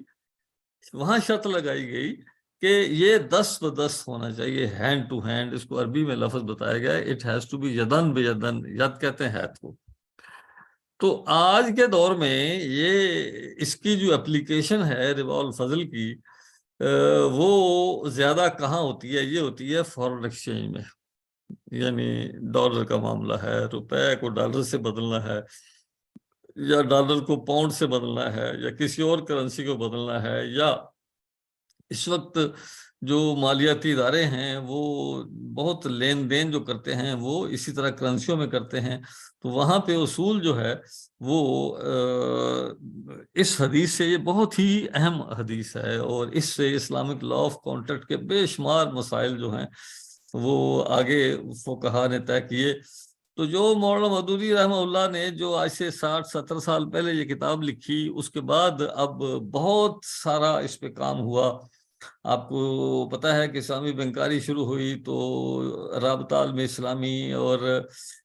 وہاں شرط لگائی گئی کہ یہ 10 ب10 ہونا چاہیے، ہینڈ ٹو ہینڈ۔ اس کو عربی میں لفظ بتایا گیا ہے، اٹ ہیز ٹو بی یدن بیدن، ید کہتے ہیں ہاتھ کو۔ تو آج کے دور میں یہ اس کی جو اپلیکیشن ہے ربا الفضل کی، وہ زیادہ کہاں ہوتی ہے؟ یہ ہوتی ہے فارن ایکسچینج میں، یعنی ڈالر کا معاملہ ہے، روپے کو ڈالر سے بدلنا ہے یا ڈالر کو پاؤنڈ سے بدلنا ہے یا کسی اور کرنسی کو بدلنا ہے، یا اس وقت جو مالیاتی ادارے ہیں وہ بہت لین دین جو کرتے ہیں وہ اسی طرح کرنسیوں میں کرتے ہیں، تو وہاں پہ اصول جو ہے وہ اس حدیث سے، یہ بہت ہی اہم حدیث ہے، اور اس سے اسلامک لا آف کانٹریکٹ کے بے شمار مسائل جو ہیں وہ آگے فقہا نے طے کیے۔ تو جو مولانا مودودی رحمہ اللہ نے جو آج سے 60-70 سال پہلے یہ کتاب لکھی، اس کے بعد اب بہت سارا اس پہ کام ہوا۔ آپ کو پتہ ہے کہ اسلامی بینکاری شروع ہوئی تو رابطہ عالم اسلامی اور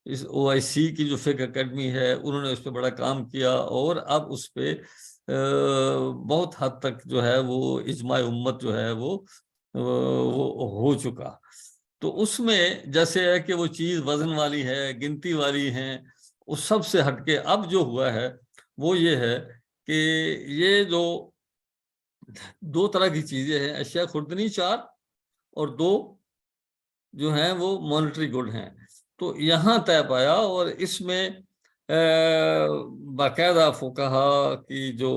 اس OIC کی جو فقہ اکیڈمی ہے انہوں نے اس پہ بڑا کام کیا، اور اب اس پہ بہت حد تک جو ہے وہ اجماع امت جو ہے وہ ہو چکا۔ تو اس میں جیسے ہے کہ وہ چیز وزن والی ہے، گنتی والی ہے، اس سب سے ہٹ کے اب جو ہوا ہے وہ یہ ہے کہ یہ جو دو طرح کی چیزیں ہیں، اشیاء خوردنی 4 اور 2 جو ہیں وہ مانیٹری گڈ ہیں. تو یہاں طے پایا، اور اس میں باقاعدہ فقہا کی جو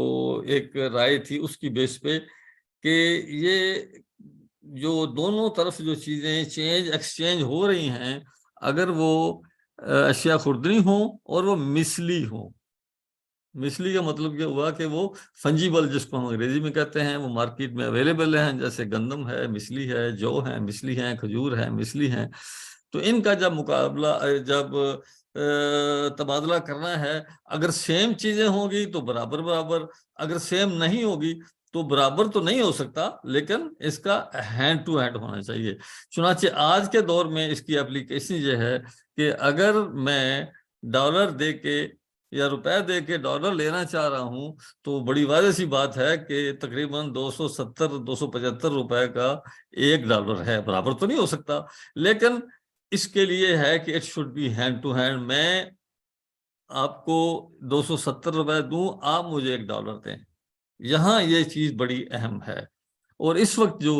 ایک رائے تھی اس کی بیس پہ کہ یہ جو دونوں طرف جو چیزیں چینج ایکسچینج ہو رہی ہیں، اگر وہ اشیاء خوردنی ہوں اور وہ مثلی ہوں. مثلی کا مطلب یہ ہوا کہ وہ فنجیبل، جس کو ہم انگریزی میں کہتے ہیں، وہ مارکیٹ میں اویلیبل ہیں، جیسے گندم ہے مثلی ہے، جو ہے مثلی ہیں، کھجور ہے مثلی ہیں. تو ان کا جب مقابلہ، جب تبادلہ کرنا ہے، اگر سیم چیزیں ہوں گی تو برابر برابر، اگر سیم نہیں ہوگی تو برابر تو نہیں ہو سکتا، لیکن اس کا ہینڈ ٹو ہینڈ ہونا چاہیے. چنانچہ آج کے دور میں اس کی اپلیکیشن یہ ہے کہ اگر میں ڈالر دے کے یا روپے دے کے ڈالر لینا چاہ رہا ہوں تو بڑی واضح سی بات ہے کہ تقریباً 270-275 روپے کا ایک ڈالر ہے. برابر تو نہیں ہو سکتا، لیکن اس کے لیے ہے کہ it should be hand to hand. میں آپ کو 270 روپے دوں، آپ مجھے ایک ڈالر دیں. یہاں یہ چیز بڑی اہم ہے. اور اس وقت جو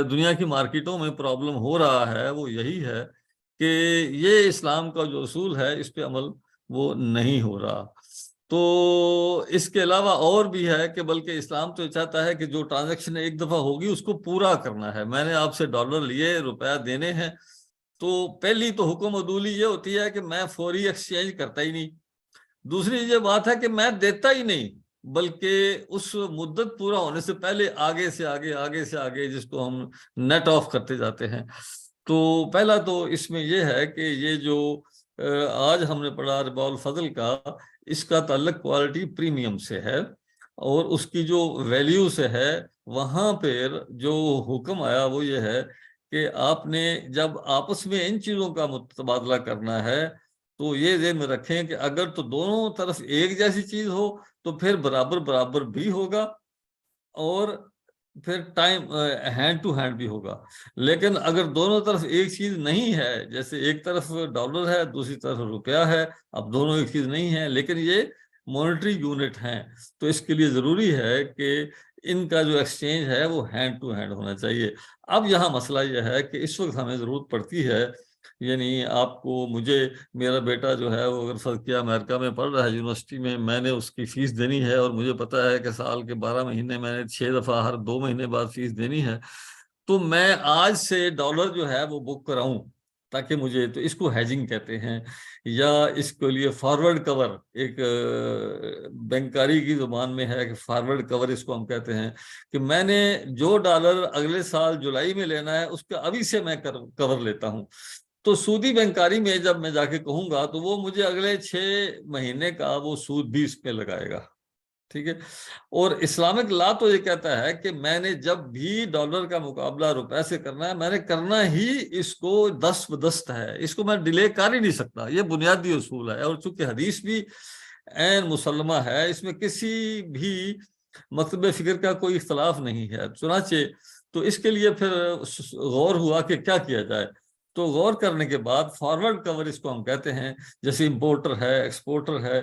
دنیا کی مارکیٹوں میں پرابلم ہو رہا ہے وہ یہی ہے کہ یہ اسلام کا جو اصول ہے اس پہ عمل وہ نہیں ہو رہا. تو اس کے علاوہ اور بھی ہے کہ بلکہ اسلام تو چاہتا ہے کہ جو ٹرانزیکشن ایک دفعہ ہوگی اس کو پورا کرنا ہے. میں نے آپ سے ڈالر لیے، روپیہ دینے ہیں، تو پہلی تو حکم عدولی یہ ہوتی ہے کہ میں فوری ایکسچینج کرتا ہی نہیں. دوسری یہ بات ہے کہ میں دیتا ہی نہیں، بلکہ اس مدت پورا ہونے سے پہلے آگے سے آگے، آگے سے آگے، جس کو ہم نیٹ آف کرتے جاتے ہیں. تو پہلا تو اس میں یہ ہے کہ یہ جو آج ہم نے پڑھا ربا الفضل کا، اس کا تعلق کوالٹی پریمیم سے ہے، اور اس کی جو ویلیو سے ہے. وہاں پہ جو حکم آیا وہ یہ ہے کہ آپ نے جب آپس میں ان چیزوں کا تبادلہ کرنا ہے تو یہ ذہن میں رکھیں کہ اگر تو دونوں طرف ایک جیسی چیز ہو تو پھر برابر برابر بھی ہوگا، اور پھر ٹائم ہینڈ ٹو ہینڈ بھی ہوگا. لیکن اگر دونوں طرف ایک چیز نہیں ہے، جیسے ایک طرف ڈالر ہے دوسری طرف روپیہ ہے، اب دونوں ایک چیز نہیں ہے لیکن یہ مانیٹری یونٹ ہیں، تو اس کے لیے ضروری ہے کہ ان کا جو ایکسچینج ہے وہ ہینڈ ٹو ہینڈ ہونا چاہیے. اب یہاں مسئلہ یہ ہے کہ اس وقت ہمیں ضرورت پڑتی ہے، یعنی آپ کو، مجھے، میرا بیٹا جو ہے وہ اگر فضکیہ امریکہ میں پڑھ رہا ہے یونیورسٹی میں، میں نے اس کی فیس دینی ہے، اور مجھے پتا ہے کہ سال کے 12 مہینے میں نے 6 دفعہ ہر 2 مہینے بعد فیس دینی ہے. تو میں آج سے ڈالر جو ہے وہ بک کراؤں تاکہ مجھے، تو اس کو ہیجنگ کہتے ہیں، یا اس کے لیے فارورڈ کور، ایک بینکاری کی زبان میں ہے کہ فارورڈ کور اس کو ہم کہتے ہیں، کہ میں نے جو ڈالر اگلے سال جولائی میں لینا ہے اس کا ابھی سے میں کور لیتا ہوں. تو سودی بینکاری میں جب میں جا کے کہوں گا تو وہ مجھے اگلے 6 مہینے کا وہ سود بھی اس پہ لگائے گا. ٹھیک ہے. اور اسلامک لا تو یہ کہتا ہے کہ میں نے جب بھی ڈالر کا مقابلہ روپے سے کرنا ہے، میں نے کرنا ہی اس کو دست بدست ہے، اس کو میں ڈیلے کر ہی نہیں سکتا. یہ بنیادی اصول ہے، اور چونکہ حدیث بھی عین مسلمہ ہے، اس میں کسی بھی مکتب فکر کا کوئی اختلاف نہیں ہے. چنانچہ تو اس کے لیے پھر غور ہوا کہ کیا کیا جائے. تو غور کرنے کے بعد فارورڈ کور اس کو ہم کہتے ہیں. جیسے امپورٹر ہے، ایکسپورٹر ہے،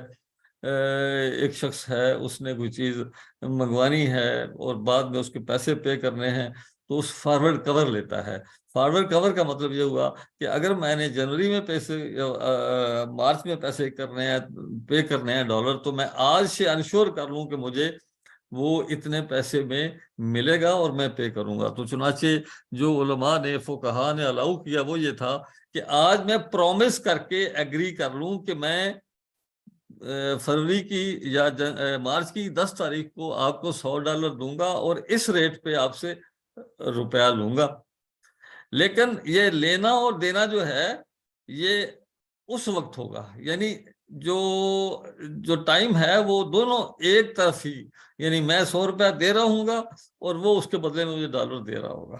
ایک شخص ہے، اس نے کوئی چیز منگوانی ہے اور بعد میں اس کے پیسے پے کرنے ہیں، تو اس فارورڈ کور لیتا ہے. فارورڈ کور کا مطلب یہ ہوا کہ اگر میں نے جنوری میں پیسے، مارچ میں پیسے کرنے ہیں، پے کرنے ہیں ڈالر، تو میں آج سے انشور کر لوں کہ مجھے وہ اتنے پیسے میں ملے گا اور میں پے کروں گا. تو چنانچہ جو علماء نے، فقہا نے الاؤ کیا وہ یہ تھا کہ آج میں پرومس کر کے ایگری کر لوں کہ میں فروری کی یا مارچ کی 10 تاریخ کو آپ کو $100 دوں گا اور اس ریٹ پہ آپ سے روپیہ لوں گا. لیکن یہ لینا اور دینا جو ہے یہ اس وقت ہوگا، یعنی جو ٹائم ہے وہ دونوں ایک طرف ہی، یعنی میں $100 دے رہا ہوں گا اور وہ اس کے بدلے میں مجھے ڈالر دے رہا ہوگا.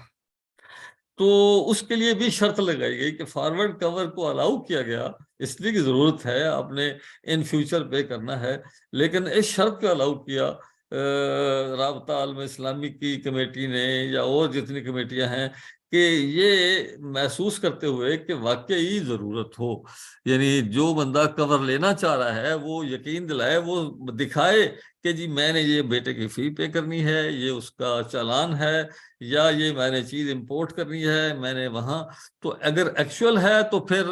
تو اس کے لیے بھی شرط لگائی گئی کہ فارورڈ کور کو الاؤ کیا گیا، اس لیے کی ضرورت ہے، آپ نے ان فیوچر پے کرنا ہے، لیکن اس شرط کو الاؤ کیا رابطہ عالم اسلامی کی کمیٹی نے یا اور جتنی کمیٹیاں ہیں کہ یہ محسوس کرتے ہوئے کہ واقعی ضرورت ہو، یعنی جو بندہ کور لینا چاہ رہا ہے وہ یقین دلائے، وہ دکھائے کہ جی میں نے یہ بیٹے کی فی پے کرنی ہے، یہ اس کا چالان ہے، یا یہ میں نے چیز امپورٹ کرنی ہے میں نے وہاں. تو اگر ایکچوئل ہے تو پھر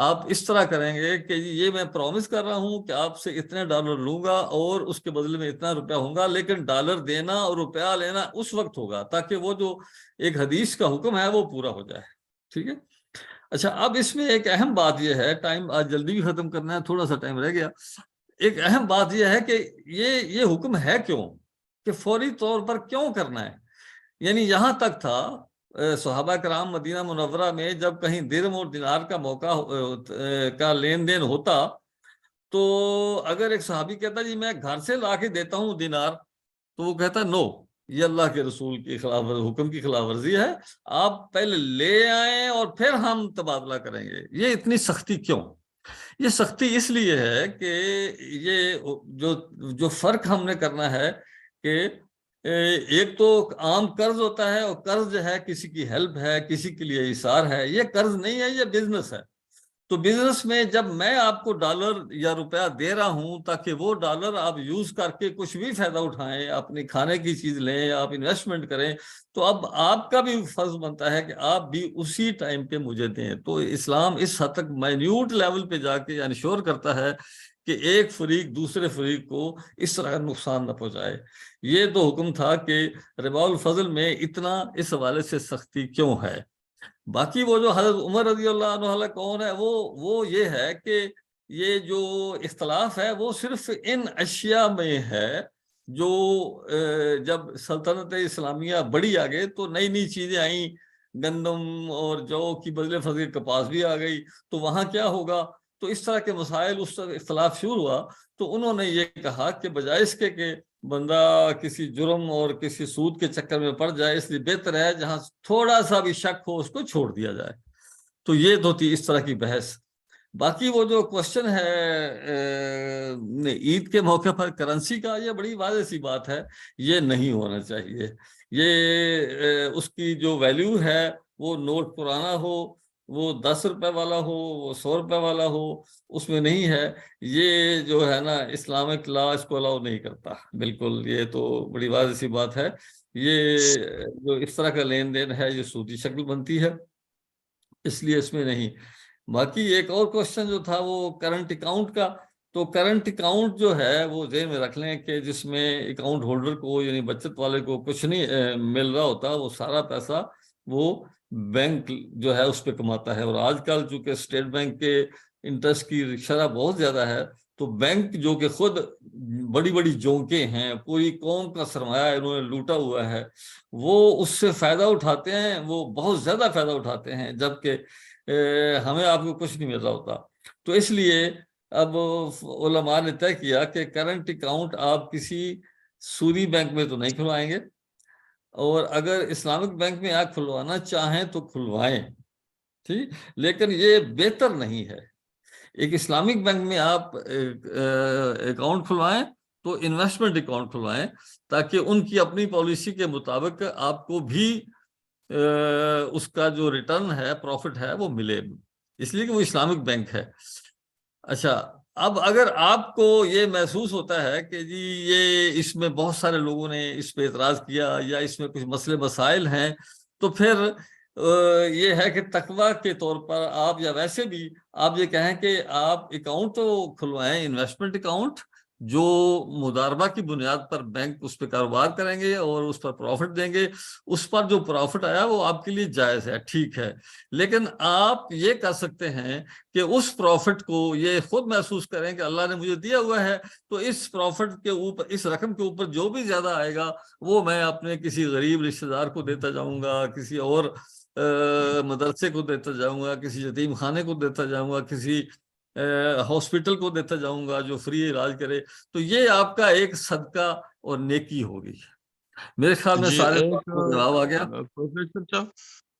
آپ اس طرح کریں گے کہ جی یہ میں پرومس کر رہا ہوں کہ آپ سے اتنے ڈالر لوں گا اور اس کے بدلے میں اتنا روپیہ ہوگا، لیکن ڈالر دینا اور روپیہ لینا اس وقت ہوگا تاکہ وہ جو ایک حدیث کا حکم ہے وہ پورا ہو جائے. ٹھیک ہے. اچھا، اب اس میں ایک اہم بات یہ ہے، ٹائم آج جلدی بھی ختم کرنا ہے، تھوڑا سا ٹائم رہ گیا. ایک اہم بات یہ ہے کہ یہ حکم ہے کیوں، کہ فوری طور پر کیوں کرنا ہے. یعنی یہاں تک تھا صحابہ کرام مدینہ منورہ میں جب کہیں درہم اور دینار کا موقع کا لین دین ہوتا تو اگر ایک صحابی کہتا جی میں گھر سے لا کے دیتا ہوں دینار، تو وہ کہتا نو، یہ اللہ کے رسول کی خلاف حکم کی خلاف ورزی ہے، آپ پہلے لے آئیں اور پھر ہم تبادلہ کریں گے. یہ اتنی سختی کیوں؟ یہ سختی اس لیے ہے کہ یہ جو فرق ہم نے کرنا ہے کہ ایک تو عام قرض ہوتا ہے، اور قرض جو ہے کسی کی ہیلپ ہے، کسی کے لیے ایثار ہے. یہ قرض نہیں ہے، یہ بزنس ہے. تو بزنس میں جب میں آپ کو ڈالر یا روپیہ دے رہا ہوں تاکہ وہ ڈالر آپ یوز کر کے کچھ بھی فائدہ اٹھائیں، اپنی کھانے کی چیز لیں، آپ انویسٹمنٹ کریں، تو اب آپ کا بھی فرض بنتا ہے کہ آپ بھی اسی ٹائم پہ مجھے دیں. تو اسلام اس حد تک مائنیوٹ لیول پہ جا کے انشور کرتا ہے کہ ایک فریق دوسرے فریق کو اس طرح کا نقصان نہ پہنچائے. یہ تو حکم تھا کہ ربا الفضل میں اتنا اس حوالے سے سختی کیوں ہے. باقی وہ جو حضرت عمر رضی اللہ عنہ کون ہے، وہ یہ ہے کہ یہ جو اختلاف ہے وہ صرف ان اشیاء میں ہے جو جب سلطنت اسلامیہ بڑی آگے تو نئی نئی چیزیں آئیں، گندم اور جو کی بدلے فضل کپاس بھی آ گئی، تو وہاں کیا ہوگا. تو اس طرح کے مسائل اس طرح اختلاف شروع ہوا، تو انہوں نے یہ کہا کہ بجائے اس کے کہ بندہ کسی جرم اور کسی سود کے چکر میں پڑ جائے، اس لیے بہتر ہے جہاں تھوڑا سا بھی شک ہو اس کو چھوڑ دیا جائے. تو یہ تو تھی اس طرح کی بحث. باقی وہ جو کوشچن ہے عید کے موقع پر کرنسی کا، یہ بڑی واضح سی بات ہے، یہ نہیں ہونا چاہیے. یہ اس کی جو ویلیو ہے وہ نوٹ پرانا ہو، وہ 10 روپے والا ہو، وہ 100 روپے والا ہو، اس میں نہیں ہے. یہ جو ہے نا اسلامک لا اس کو الاؤ نہیں کرتا بالکل. یہ تو بڑی واضح سی بات ہے. یہ جو اس طرح کا لین دین ہے یہ سودی شکل بنتی ہے، اس لیے اس میں نہیں. باقی ایک اور کوشچن جو تھا وہ کرنٹ اکاؤنٹ کا. تو کرنٹ اکاؤنٹ جو ہے وہ ذہن میں رکھ لیں کہ جس میں اکاؤنٹ ہولڈر کو یعنی بچت والے کو کچھ نہیں مل رہا ہوتا، وہ سارا پیسہ وہ بینک جو ہے اس پہ کماتا ہے. اور آج کل چونکہ اسٹیٹ بینک کے انٹرسٹ کی شرح بہت زیادہ ہے، تو بینک جو کہ خود بڑی بڑی جونکیں ہیں، پوری قوم کا سرمایہ انہوں نے لوٹا ہوا ہے، وہ اس سے فائدہ اٹھاتے ہیں، وہ بہت زیادہ فائدہ اٹھاتے ہیں، جبکہ ہمیں آپ کو کچھ نہیں مل رہا ہوتا. تو اس لیے اب علماء نے طے کیا کہ کرنٹ اکاؤنٹ آپ کسی سودی بینک میں تو نہیں کھلوائیں گے، اور اگر اسلامک بینک میں آپ کھلوانا چاہیں تو کھلوائیں، ٹھیک، لیکن یہ بہتر نہیں ہے. ایک اسلامک بینک میں آپ اکاؤنٹ کھلوائیں تو انویسٹمنٹ اکاؤنٹ کھلوائیں تاکہ ان کی اپنی پالیسی کے مطابق آپ کو بھی اس کا جو ریٹرن ہے، پروفٹ ہے، وہ ملے، اس لیے کہ وہ اسلامک بینک ہے. اچھا، اب اگر آپ کو یہ محسوس ہوتا ہے کہ جی یہ اس میں بہت سارے لوگوں نے اس پہ اعتراض کیا یا اس میں کچھ مسئلے مسائل ہیں، تو پھر یہ ہے کہ تقویٰ کے طور پر آپ یا ویسے بھی آپ یہ کہیں کہ آپ اکاؤنٹ تو کھلوائیں، انویسٹمنٹ اکاؤنٹ جو مضاربہ کی بنیاد پر بینک اس پہ کاروبار کریں گے اور اس پر پروفٹ دیں گے، اس پر جو پروفٹ آیا وہ آپ کے لیے جائز ہے، ٹھیک ہے. لیکن آپ یہ کر سکتے ہیں کہ اس پروفٹ کو یہ خود محسوس کریں کہ اللہ نے مجھے دیا ہوا ہے، تو اس پروفٹ کے اوپر، اس رقم کے اوپر جو بھی زیادہ آئے گا وہ میں اپنے کسی غریب رشتہ دار کو دیتا جاؤں گا، کسی اور مدرسے کو دیتا جاؤں گا، کسی یتیم خانے کو دیتا جاؤں گا، کسی ہاسپٹل کو دیتا جاؤں گا جو فری علاج کرے. تو یہ آپ کا ایک صدقہ اور نیکی ہوگی. میرے خیال میں سارے جواب آ گیا. پروفیسر صاحب،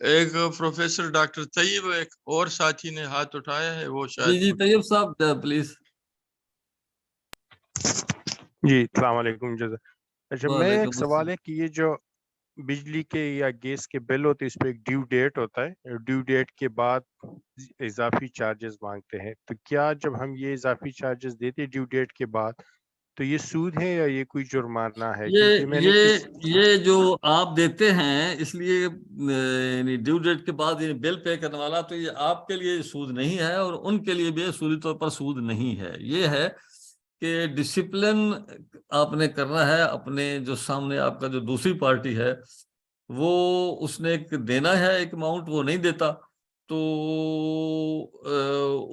ایک پروفیسر ڈاکٹر طیب ایک اور ساتھی نے ہاتھ اٹھایا ہے، وہ شاید جی طیب صاحب پلیز. جی السلام علیکم. اچھا میں ایک سوال ہے کہ یہ جو بجلی کے یا گیس کے بل ہوتے ہیں اس پہ ایک ڈیو ڈیٹ ہوتا ہے، ڈیو ڈیٹ کے بعد اضافی چارجز مانگتے ہیں، تو کیا جب ہم یہ اضافی چارجز دیتے ہیں ڈیو ڈیٹ کے بعد تو یہ سود ہے یا یہ کوئی جرمانہ ہے؟ کیونکہ میں نے یہ جو آپ دیتے ہیں اس لیے یعنی ڈیو ڈیٹ کے بعد یعنی بل پے کرنے والا، تو یہ آپ کے لیے سود نہیں ہے اور ان کے لیے بھی سودی طور پر سود نہیں ہے. یہ ہے کہ ڈسپلن آپ نے کرنا ہے اپنے جو سامنے آپ کا جو دوسری پارٹی ہے وہ اس نے ایک دینا ہے ایک اماؤنٹ، وہ نہیں دیتا تو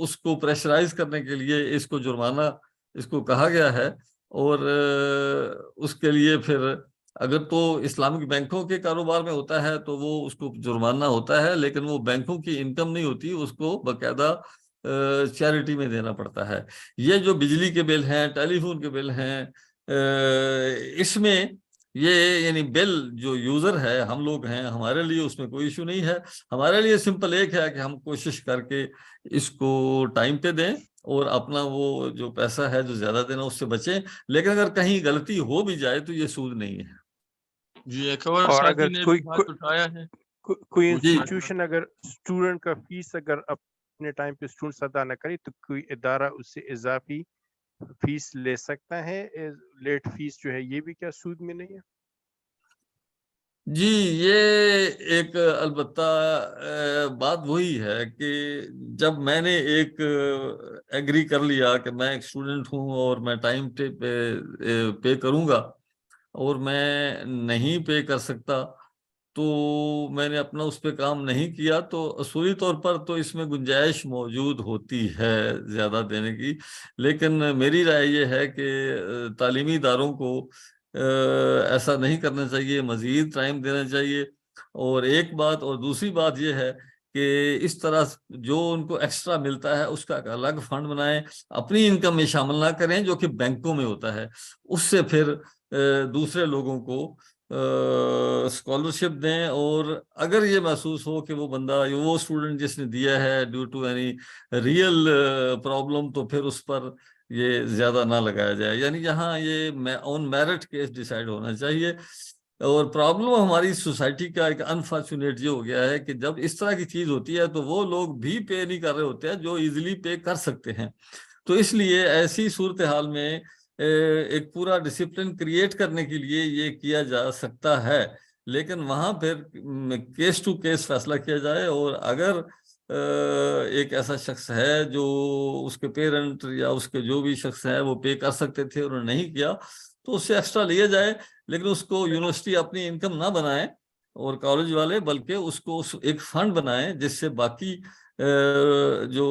اس کو پریشرائز کرنے کے لیے اس کو جرمانہ اس کو کہا گیا ہے. اور اس کے لیے پھر اگر تو اسلامک بینکوں کے کاروبار میں ہوتا ہے تو وہ اس کو جرمانہ ہوتا ہے، لیکن وہ بینکوں کی انکم نہیں ہوتی، اس کو باقاعدہ چیریٹی میں دینا پڑتا ہے. یہ جو بجلی کے بل ہیں، ٹیلی فون کے بل ہیں، اس میں یہ یعنی بل جو یوزر ہے ہم لوگ ہیں، ہمارے لیے اس میں کوئی ایشو نہیں ہے. ہمارے لیے سمپل ایک ہے کہ ہم کوشش کر کے اس کو ٹائم پہ دیں اور اپنا وہ جو پیسہ ہے جو زیادہ دینا اس سے بچیں، لیکن اگر کہیں غلطی ہو بھی جائے تو یہ سود نہیں ہے. جی ایک اور اور ساتھی اگر نے کوئی بھی ہاتھ اٹھایا ہے. کوئی انسٹیٹیوشن اگر اسٹوڈنٹ کا فیس اگر اپنے ٹائم پہ اسٹوڈنٹ ادا نہ کرے تو کوئی ادارہ اس سے اضافی فیس لے سکتا ہے، لیٹ فیس جو ہے، یہ بھی کیا سود میں نہیں ہے؟ جی یہ ایک البتہ بات وہی ہے کہ جب میں نے ایک ایگری کر لیا کہ میں ایک اسٹوڈنٹ ہوں اور میں ٹائم پے کروں گا اور میں نہیں پے کر سکتا تو میں نے اپنا اس پہ کام نہیں کیا، تو اصولی طور پر تو اس میں گنجائش موجود ہوتی ہے زیادہ دینے کی. لیکن میری رائے یہ ہے کہ تعلیمی اداروں کو ایسا نہیں کرنا چاہیے، مزید ٹائم دینا چاہیے. اور ایک بات اور دوسری بات یہ ہے کہ اس طرح جو ان کو ایکسٹرا ملتا ہے اس کا ایک الگ فنڈ بنائیں، اپنی انکم میں شامل نہ کریں جو کہ بینکوں میں ہوتا ہے. اس سے پھر دوسرے لوگوں کو اسکالرشپ دیں، اور اگر یہ محسوس ہو کہ وہ بندہ وہ اسٹوڈنٹ جس نے دیا ہے due to any real problem تو پھر اس پر یہ زیادہ نہ لگایا جائے. یعنی یہاں یہ آن میرٹ کیس ڈیسائیڈ ہونا چاہیے. اور پرابلم ہماری سوسائٹی کا ایک انفارچونیٹ یہ ہو گیا ہے کہ جب اس طرح کی چیز ہوتی ہے تو وہ لوگ بھی پے نہیں کر رہے ہوتے ہیں جو ایزیلی پے کر سکتے ہیں. تو اس لیے ایسی صورتحال میں ایک پورا ڈسپلن کریٹ کرنے کے لیے یہ کیا جا سکتا ہے، لیکن وہاں پھر کیس ٹو کیس فیصلہ کیا جائے. اور اگر ایک ایسا شخص ہے جو اس کے پیرنٹ یا اس کے جو بھی شخص ہے وہ پے کر سکتے تھے انہوں نے نہیں کیا تو اس سے ایکسٹرا لیا جائے، لیکن اس کو یونیورسٹی اپنی انکم نہ بنائے اور کالج والے، بلکہ اس کو ایک فنڈ بنائیں جس سے باقی جو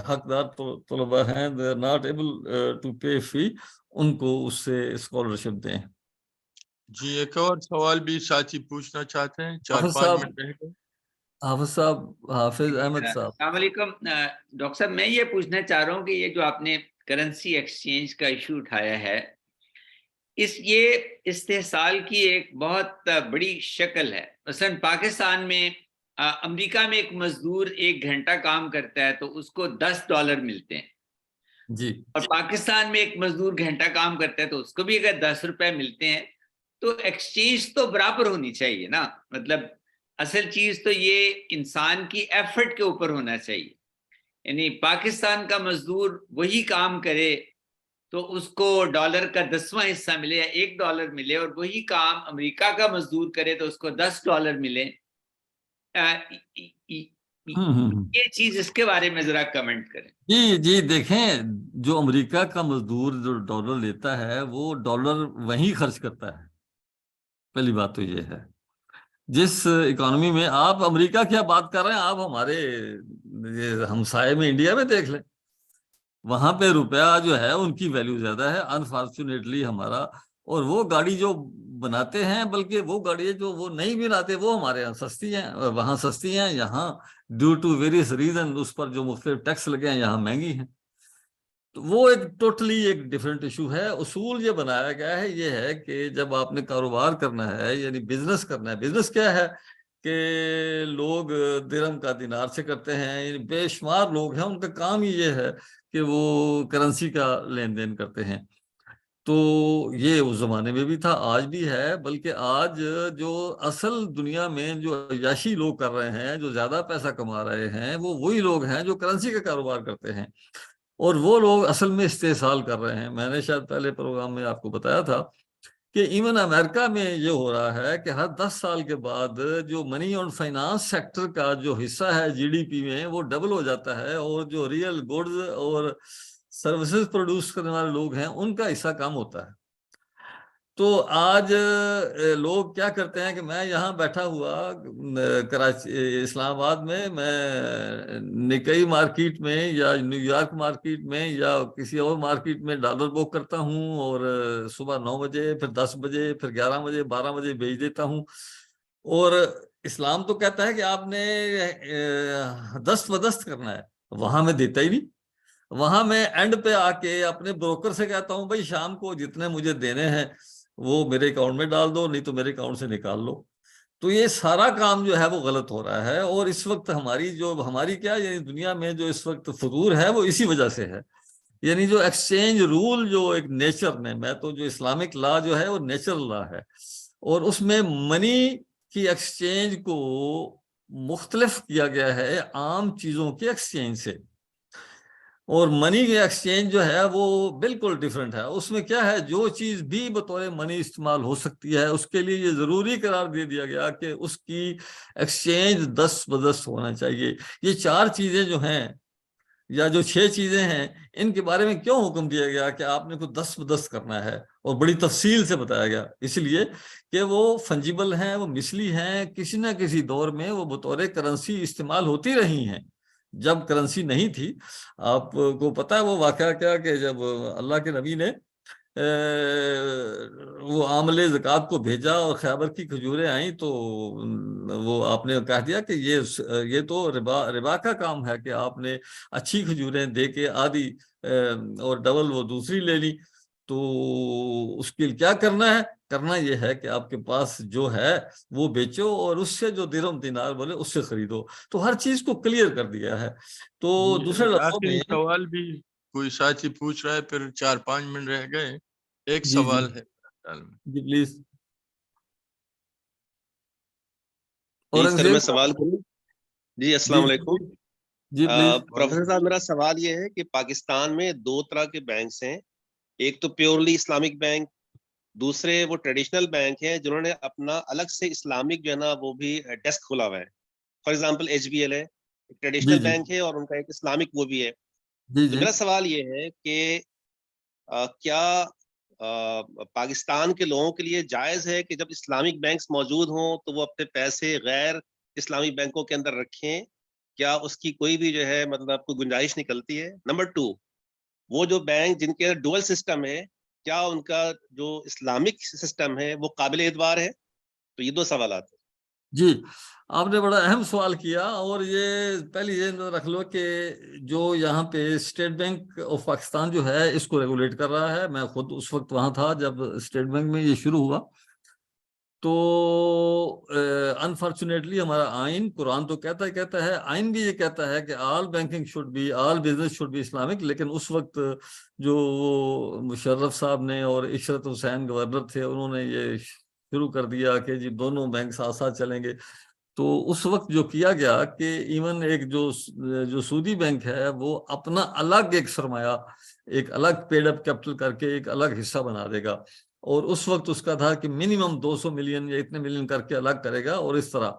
حقدار طلباء ہیں they are not able to pay fee ان کو اس سے اسکالرشپ دیں. جی ایک اور سوال بھی ساتھی پوچھنا چاہتے ہیں. 4-5 منٹ رہ گئے. حافظ صاحب، حافظ احمد صاحب. السلام علیکم ڈاکٹر صاحب، میں یہ پوچھنا چاہ رہا ہوں کہ یہ جو آپ نے کرنسی ایکسچینج کا ایشو اٹھایا ہے، یہ استحصال کی ایک بہت بڑی شکل ہے. مثلا پاکستان میں امریکہ میں ایک مزدور 1 گھنٹہ کام کرتا ہے تو اس کو $10 ملتے ہیں جی، اور پاکستان میں ایک مزدور گھنٹہ کام کرتا ہے تو اس کو بھی اگر $10 ملتے ہیں تو ایکسچینج تو برابر ہونی چاہیے نا. مطلب اصل چیز تو یہ انسان کی ایفرٹ کے اوپر ہونا چاہیے. یعنی پاکستان کا مزدور وہی کام کرے تو اس کو $1 کا 10واں حصہ ملے یا $1 ملے، اور وہی کام امریکہ کا مزدور کرے تو اس کو $10 ملے. یہ چیز اس کے بارے میں ذرا کمنٹ کریں. جی دیکھیں، جو امریکہ کا مزدور جو $1 لیتا ہے وہ $1 وہیں خرچ کرتا ہے. پہلی بات تو یہ ہے. جس اکانومی میں آپ امریکہ کیا بات کر رہے ہیں، آپ ہمارے ہمسائے میں انڈیا میں دیکھ لیں، وہاں پہ روپیہ جو ہے ان کی ویلیو زیادہ ہے انفارچونیٹلی ہمارا. اور وہ گاڑی جو بناتے ہیں، بلکہ وہ گاڑی جو وہ نہیں بناتے وہ ہمارے یہاں سستی ہیں، وہاں سستی ہیں، یہاں ڈیو ٹو ویریس ریزن اس پر جو مختلف ٹیکس لگے ہیں یہاں مہنگی ہیں. تو وہ ایک ٹوٹلی ایک ڈیفرنٹ ایشو ہے. اصول یہ بنایا گیا ہے یہ ہے کہ جب آپ نے کاروبار کرنا ہے یعنی بزنس کرنا ہے، بزنس کیا ہے کہ لوگ درہم کا دینار سے کرتے ہیں، یعنی بے شمار لوگ ہیں ان کا کام ہی یہ ہے کہ وہ کرنسی کا لین دین کرتے ہیں. تو یہ اس زمانے میں بھی تھا، آج بھی ہے، بلکہ آج جو اصل دنیا میں جو عیاشی لوگ کر رہے ہیں، جو زیادہ پیسہ کما رہے ہیں، وہ وہی لوگ ہیں جو کرنسی کا کاروبار کرتے ہیں، اور وہ لوگ اصل میں استحصال کر رہے ہیں۔ میں نے شاید پہلے پروگرام میں آپ کو بتایا تھا کہ ایون امریکہ میں یہ ہو رہا ہے کہ ہر 10 سال کے بعد جو منی اور فائنانس سیکٹر کا جو حصہ ہے جی ڈی پی میں، وہ ڈبل ہو جاتا ہے، اور جو ریئل گڈز اور سروسز پروڈیوس کرنے والے لوگ ہیں ان کا حصہ کم ہوتا ہے۔ تو آج لوگ کیا کرتے ہیں کہ میں یہاں بیٹھا ہوا کراچی اسلام آباد میں نکئی مارکیٹ میں یا نیو یارک مارکیٹ میں یا کسی اور مارکیٹ میں ڈالر بک کرتا ہوں، اور صبح 9 بجے پھر 10 بجے پھر 11 بجے 12 بجے بیچ دیتا ہوں، اور اسلام تو کہتا ہے کہ آپ نے دست بدست کرنا ہے، وہاں میں دیتا ہی نہیں۔ وہاں میں اینڈ پہ آ کے اپنے بروکر سے کہتا ہوں بھائی شام کو جتنے مجھے دینے ہیں وہ میرے اکاؤنٹ میں ڈال دو، نہیں تو میرے اکاؤنٹ سے نکال لو۔ تو یہ سارا کام جو ہے وہ غلط ہو رہا ہے، اور اس وقت ہماری کیا یعنی دنیا میں جو اس وقت فطور ہے وہ اسی وجہ سے ہے۔ یعنی جو ایکسچینج رول جو ایک نیچر میں تو جو اسلامک لا جو ہے وہ نیچرل لا ہے، اور اس میں منی کی ایکسچینج کو مختلف کیا گیا ہے عام چیزوں کے ایکسچینج سے، اور منی کے ایکسچینج جو ہے وہ بالکل ڈیفرنٹ ہے۔ اس میں کیا ہے، جو چیز بھی بطور منی استعمال ہو سکتی ہے اس کے لیے یہ ضروری قرار دے دیا گیا کہ اس کی ایکسچینج دست بدست ہونا چاہیے۔ یہ 4 چیزیں جو ہیں یا جو 6 چیزیں ہیں، ان کے بارے میں کیوں حکم دیا گیا کہ آپ نے کو دست بدست کرنا ہے، اور بڑی تفصیل سے بتایا گیا، اس لیے کہ وہ فنجیبل ہیں، وہ مثلی ہیں، کسی نہ کسی دور میں وہ بطور کرنسی استعمال ہوتی رہی ہیں۔ جب کرنسی نہیں تھی، آپ کو پتا ہے وہ واقعہ کیا کہ جب اللہ کے نبی نے وہ عامل زکوٰۃ کو بھیجا اور خیبر کی کھجوریں آئیں، تو وہ آپ نے کہہ دیا کہ یہ تو ربا کا کام ہے کہ آپ نے اچھی کھجوریں دے کے آدھی اور ڈبل وہ دوسری لے لی۔ تو اس کے لیے کیا کرنا ہے؟ کرنا یہ ہے کہ آپ کے پاس جو ہے وہ بیچو، اور اس سے جو درہم دینار بولے اس سے خریدو۔ تو ہر چیز کو کلیئر کر دیا ہے۔ تو دوسرے لفظوں آخری میں سوال بھی کوئی ساتھی پوچھ رہا ہے، پھر 4-5 منٹ رہ گئے، ایک جی سوال ہے جی پلیز سر میں سوال کروں؟ جی السلام علیکم جی پلیز۔ پروفیسر صاحب، میرا سوال یہ ہے کہ پاکستان میں 2 طرح کے بینکس ہیں، ایک تو پیورلی اسلامک بینک، دوسرے وہ ٹریڈیشنل بینک ہیں جنہوں نے اپنا الگ سے اسلامک جو ہے نا وہ بھی ڈیسک کھولا ہوا ہے۔ For example H B L ہے، ٹریڈیشنل بینک ہے، اور ان کا ایک اسلامک وہ بھی ہے۔ تو میرا سوال یہ ہے کہ کیا پاکستان کے لوگوں کے لیے جائز ہے کہ جب اسلامک بینکس موجود ہوں تو وہ اپنے پیسے غیر اسلامک بینکوں کے اندر رکھیں؟ کیا اس کی کوئی بھی جو ہے مطلب کوئی گنجائش نکلتی ہے؟ نمبر 2، وہ جو بینک جن کے ڈوئل سسٹم ہے، کیا ان کا جو اسلامک سسٹم ہے وہ قابل اعتبار ہے؟ تو یہ 2 سوالات ہیں۔ جی، آپ نے بڑا اہم سوال کیا، اور یہ پہلے یہ رکھ لو کہ جو یہاں پہ اسٹیٹ بینک آف پاکستان جو ہے اس کو ریگولیٹ کر رہا ہے۔ میں خود اس وقت وہاں تھا جب اسٹیٹ بینک میں یہ شروع ہوا۔ تو انفارچونیٹلی ہمارا آئین، قرآن تو کہتا ہے، آئین بھی یہ کہتا ہے کہ all banking should be, all business should be Islamic, لیکن اس وقت جو مشرف صاحب نے اور عشرت حسین گورنر تھے، انہوں نے یہ شروع کر دیا کہ جی دونوں بینک ساتھ ساتھ چلیں گے۔ تو اس وقت جو کیا گیا کہ ایون ایک جو سودی بینک ہے وہ اپنا الگ ایک سرمایہ، ایک الگ پیڈ اپ کیپٹل کر کے ایک الگ حصہ بنا دے گا، اور اس وقت اس کا تھا کہ منیمم 200 ملین یا اتنے ملین کر کے الگ کرے گا، اور اس طرح۔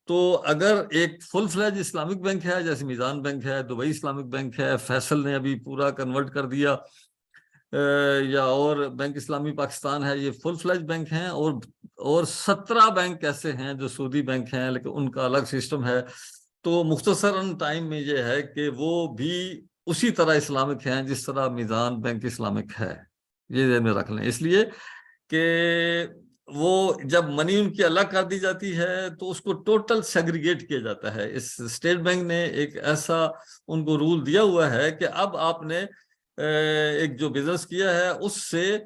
تو اگر ایک فل فلیج اسلامک بینک ہے جیسے میزان بینک ہے، دبئی اسلامک بینک ہے، فیصل نے ابھی پورا کنورٹ کر دیا، یا اور بینک اسلامی پاکستان ہے، یہ فل فلیج بینک ہیں، اور 17 بینک ایسے ہیں جو سعودی بینک ہیں لیکن ان کا الگ سسٹم ہے۔ تو مختصراً ٹائم میں یہ ہے کہ وہ بھی اسی طرح اسلامک ہیں جس طرح میزان بینک اسلامک ہے، یہ ذہن میں رکھ لیں۔ اس لیے کہ وہ جب منی ان کی الگ کر دی جاتی ہے تو اس کو ٹوٹل سیگریگیٹ کیا جاتا ہے۔ اس اسٹیٹ بینک نے ایک ایسا ان کو رول دیا ہوا ہے کہ اب آپ نے ایک جو بزنس کیا ہے اس سے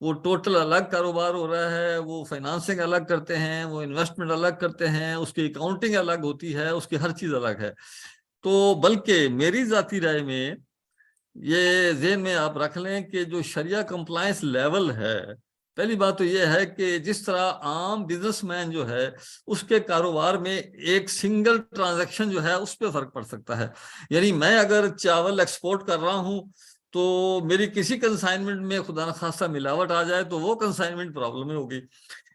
وہ ٹوٹل الگ کاروبار ہو رہا ہے، وہ فائنانسنگ الگ کرتے ہیں، وہ انویسٹمنٹ الگ کرتے ہیں، اس کی اکاؤنٹنگ الگ ہوتی ہے، اس کی ہر چیز الگ ہے۔ تو بلکہ میری ذاتی رائے میں یہ ذہن میں آپ رکھ لیں کہ جو شریعہ کمپلائنس لیول ہے، پہلی بات تو یہ ہے کہ جس طرح عام بزنس مین جو ہے اس کے کاروبار میں ایک سنگل ٹرانزیکشن جو ہے اس پہ فرق پڑ سکتا ہے. یعنی میں اگر چاول ایکسپورٹ کر رہا ہوں تو میری کسی کنسائنمنٹ میں خدا نخواستہ ملاوٹ آ جائے تو وہ کنسائنمنٹ پرابلم میں ہوگی.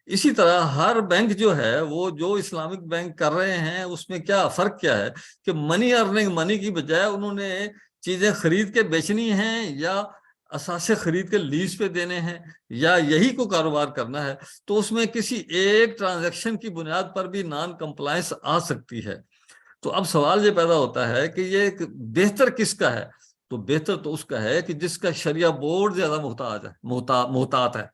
اسی طرح ہر بینک جو ہے وہ جو اسلامک بینک کر رہے ہیں اس میں کیا فرق کیا ہے کہ منی ارننگ منی کی بجائے انہوں نے چیزیں خرید کے بیچنی ہیں یا اثاثے خرید کے لیز پہ دینے ہیں یا یہی کو کاروبار کرنا ہے، تو اس میں کسی ایک ٹرانزیکشن کی بنیاد پر بھی نان کمپلائنس آ سکتی ہے. تو اب سوال یہ پیدا ہوتا ہے کہ یہ بہتر کس کا ہے؟ تو بہتر تو اس کا ہے کہ جس کا شریعہ بورڈ زیادہ محتاط ہے.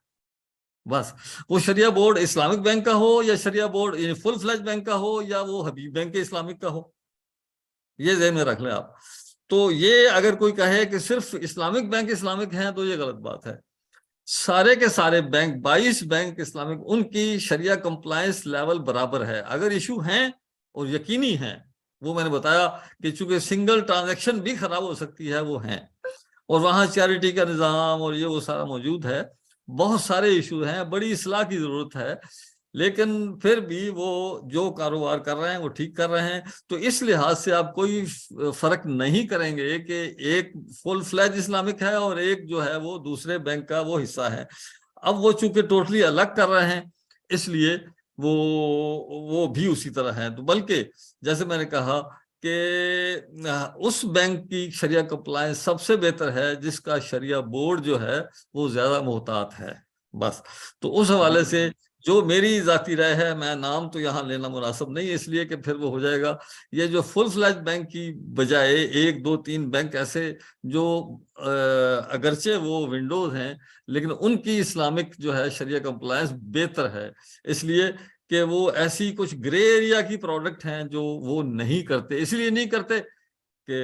بس وہ شریعہ بورڈ اسلامک بینک کا ہو یا شریعہ بورڈ یعنی فل فلیج بینک کا ہو یا وہ حبیب بینک اسلامک کا ہو، یہ ذہن میں رکھ لیں آپ. تو یہ اگر کوئی کہے کہ صرف اسلامک بینک اسلامک ہیں تو یہ غلط بات ہے. سارے کے سارے بینک 22 بینک اسلامک ان کی شریعہ کمپلائنس لیول برابر ہے. اگر ایشو ہیں اور یقینی ہیں، وہ میں نے بتایا کہ چونکہ سنگل ٹرانزیکشن بھی خراب ہو سکتی ہے، وہ ہیں، اور وہاں چیریٹی کا نظام اور یہ وہ سارا موجود ہے. بہت سارے ایشو ہیں، بڑی اصلاح کی ضرورت ہے، لیکن پھر بھی وہ جو کاروبار کر رہے ہیں وہ ٹھیک کر رہے ہیں. تو اس لحاظ سے آپ کوئی فرق نہیں کریں گے کہ ایک فل فلیج اسلامک ہے اور ایک جو ہے وہ دوسرے بینک کا وہ حصہ ہے. اب وہ چونکہ ٹوٹلی الگ کر رہے ہیں اس لیے وہ بھی اسی طرح ہیں. تو بلکہ جیسے میں نے کہا کہ اس بینک کی شریعہ کمپلائنس سب سے بہتر ہے جس کا شریعہ بورڈ جو ہے وہ زیادہ محتاط ہے. بس تو اس حوالے سے جو میری ذاتی رائے ہے، میں نام تو یہاں لینا مناسب نہیں اس لیے کہ پھر وہ ہو جائے گا. یہ جو فل فلیج بینک کی بجائے 1 2 3 بینک ایسے جو اگرچہ وہ ونڈوز ہیں لیکن ان کی اسلامک جو ہے شریعہ کمپلائنس بہتر ہے، اس لیے کہ وہ ایسی کچھ گرے ایریا کی پروڈکٹ ہیں جو وہ نہیں کرتے. اس لیے نہیں کرتے کہ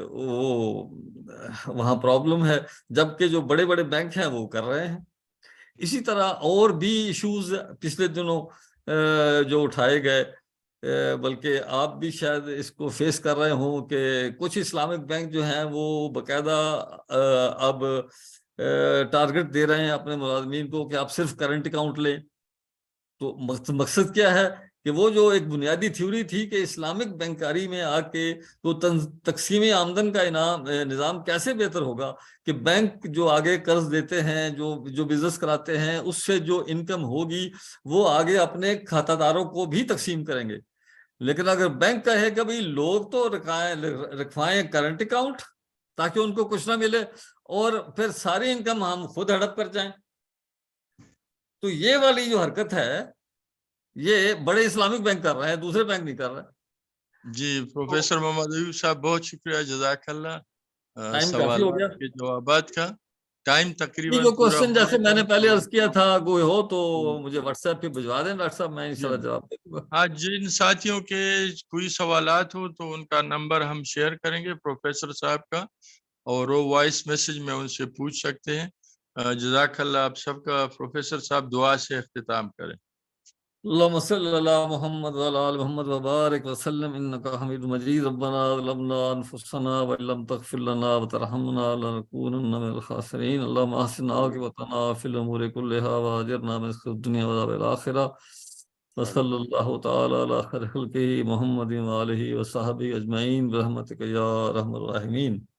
وہ وہاں پرابلم ہے، جبکہ جو بڑے بڑے بینک ہیں وہ کر رہے ہیں. اسی طرح اور بھی ایشوز پچھلے دنوں جو اٹھائے گئے، بلکہ آپ بھی شاید اس کو فیس کر رہے ہوں کہ کچھ اسلامک بینک جو ہیں وہ باقاعدہ اب ٹارگٹ دے رہے ہیں اپنے ملازمین کو کہ آپ صرف کرنٹ اکاؤنٹ لیں. تو مقصد کیا ہے کہ وہ جو ایک بنیادی تھیوری تھی کہ اسلامک بینکاری میں آ کے تو تقسیم آمدن کا نظام کیسے بہتر ہوگا کہ بینک جو آگے قرض دیتے ہیں، جو بزنس کراتے ہیں، اس سے جو انکم ہوگی وہ آگے اپنے کھاتہ داروں کو بھی تقسیم کریں گے. لیکن اگر بینک کہے کہ بھئی لوگ تو رکھوائیں کرنٹ اکاؤنٹ تاکہ ان کو کچھ نہ ملے اور پھر ساری انکم ہم خود ہڑپ کر جائیں، تو یہ والی جو حرکت ہے یہ بڑے اسلامک بینک کر رہے ہیں، دوسرے بینک نہیں کر رہے. جی پروفیسر محمد ایوب صاحب بہت شکریہ، جزاک اللہ ٹائم کافی ہو گیا. سوالات کے جوابات کا. ٹائم تقریباً جو پورا کوشچن جیسے میں نے پہلے عرض کیا تھا کوئی ہو تو مجھے واٹس ایپ پہ بھجوا دیں ڈاکٹر صاحب، میں انشاءاللہ جواب دے دوں گا. ہاں، جن ساتھیوں کے کوئی سوالات ہو تو ان کا نمبر ہم شیئر کریں گے پروفیسر صاحب کا، اور وہ وائس میسج میں ان سے پوچھ سکتے ہیں. جزاک اللہ آپ سب کا. پروفیسر صاحب دعا سے اختتام کریں. اللهم صل على محمد وعلى آل محمد وبارك وسلم انك حميد مجيد. ربنا ظلمنا انفسنا وان لم تغفر لنا وترحمنا لنكونن من الخاسرين. اللهم احسن عاقبتنا في الامور كلها واجرنا من خزي الدنيا وعذاب الاخره. وصلى الله تعالى على خير خلقه محمد وآله وصحبه اجمعين برحمتك يا ارحم الراحمين.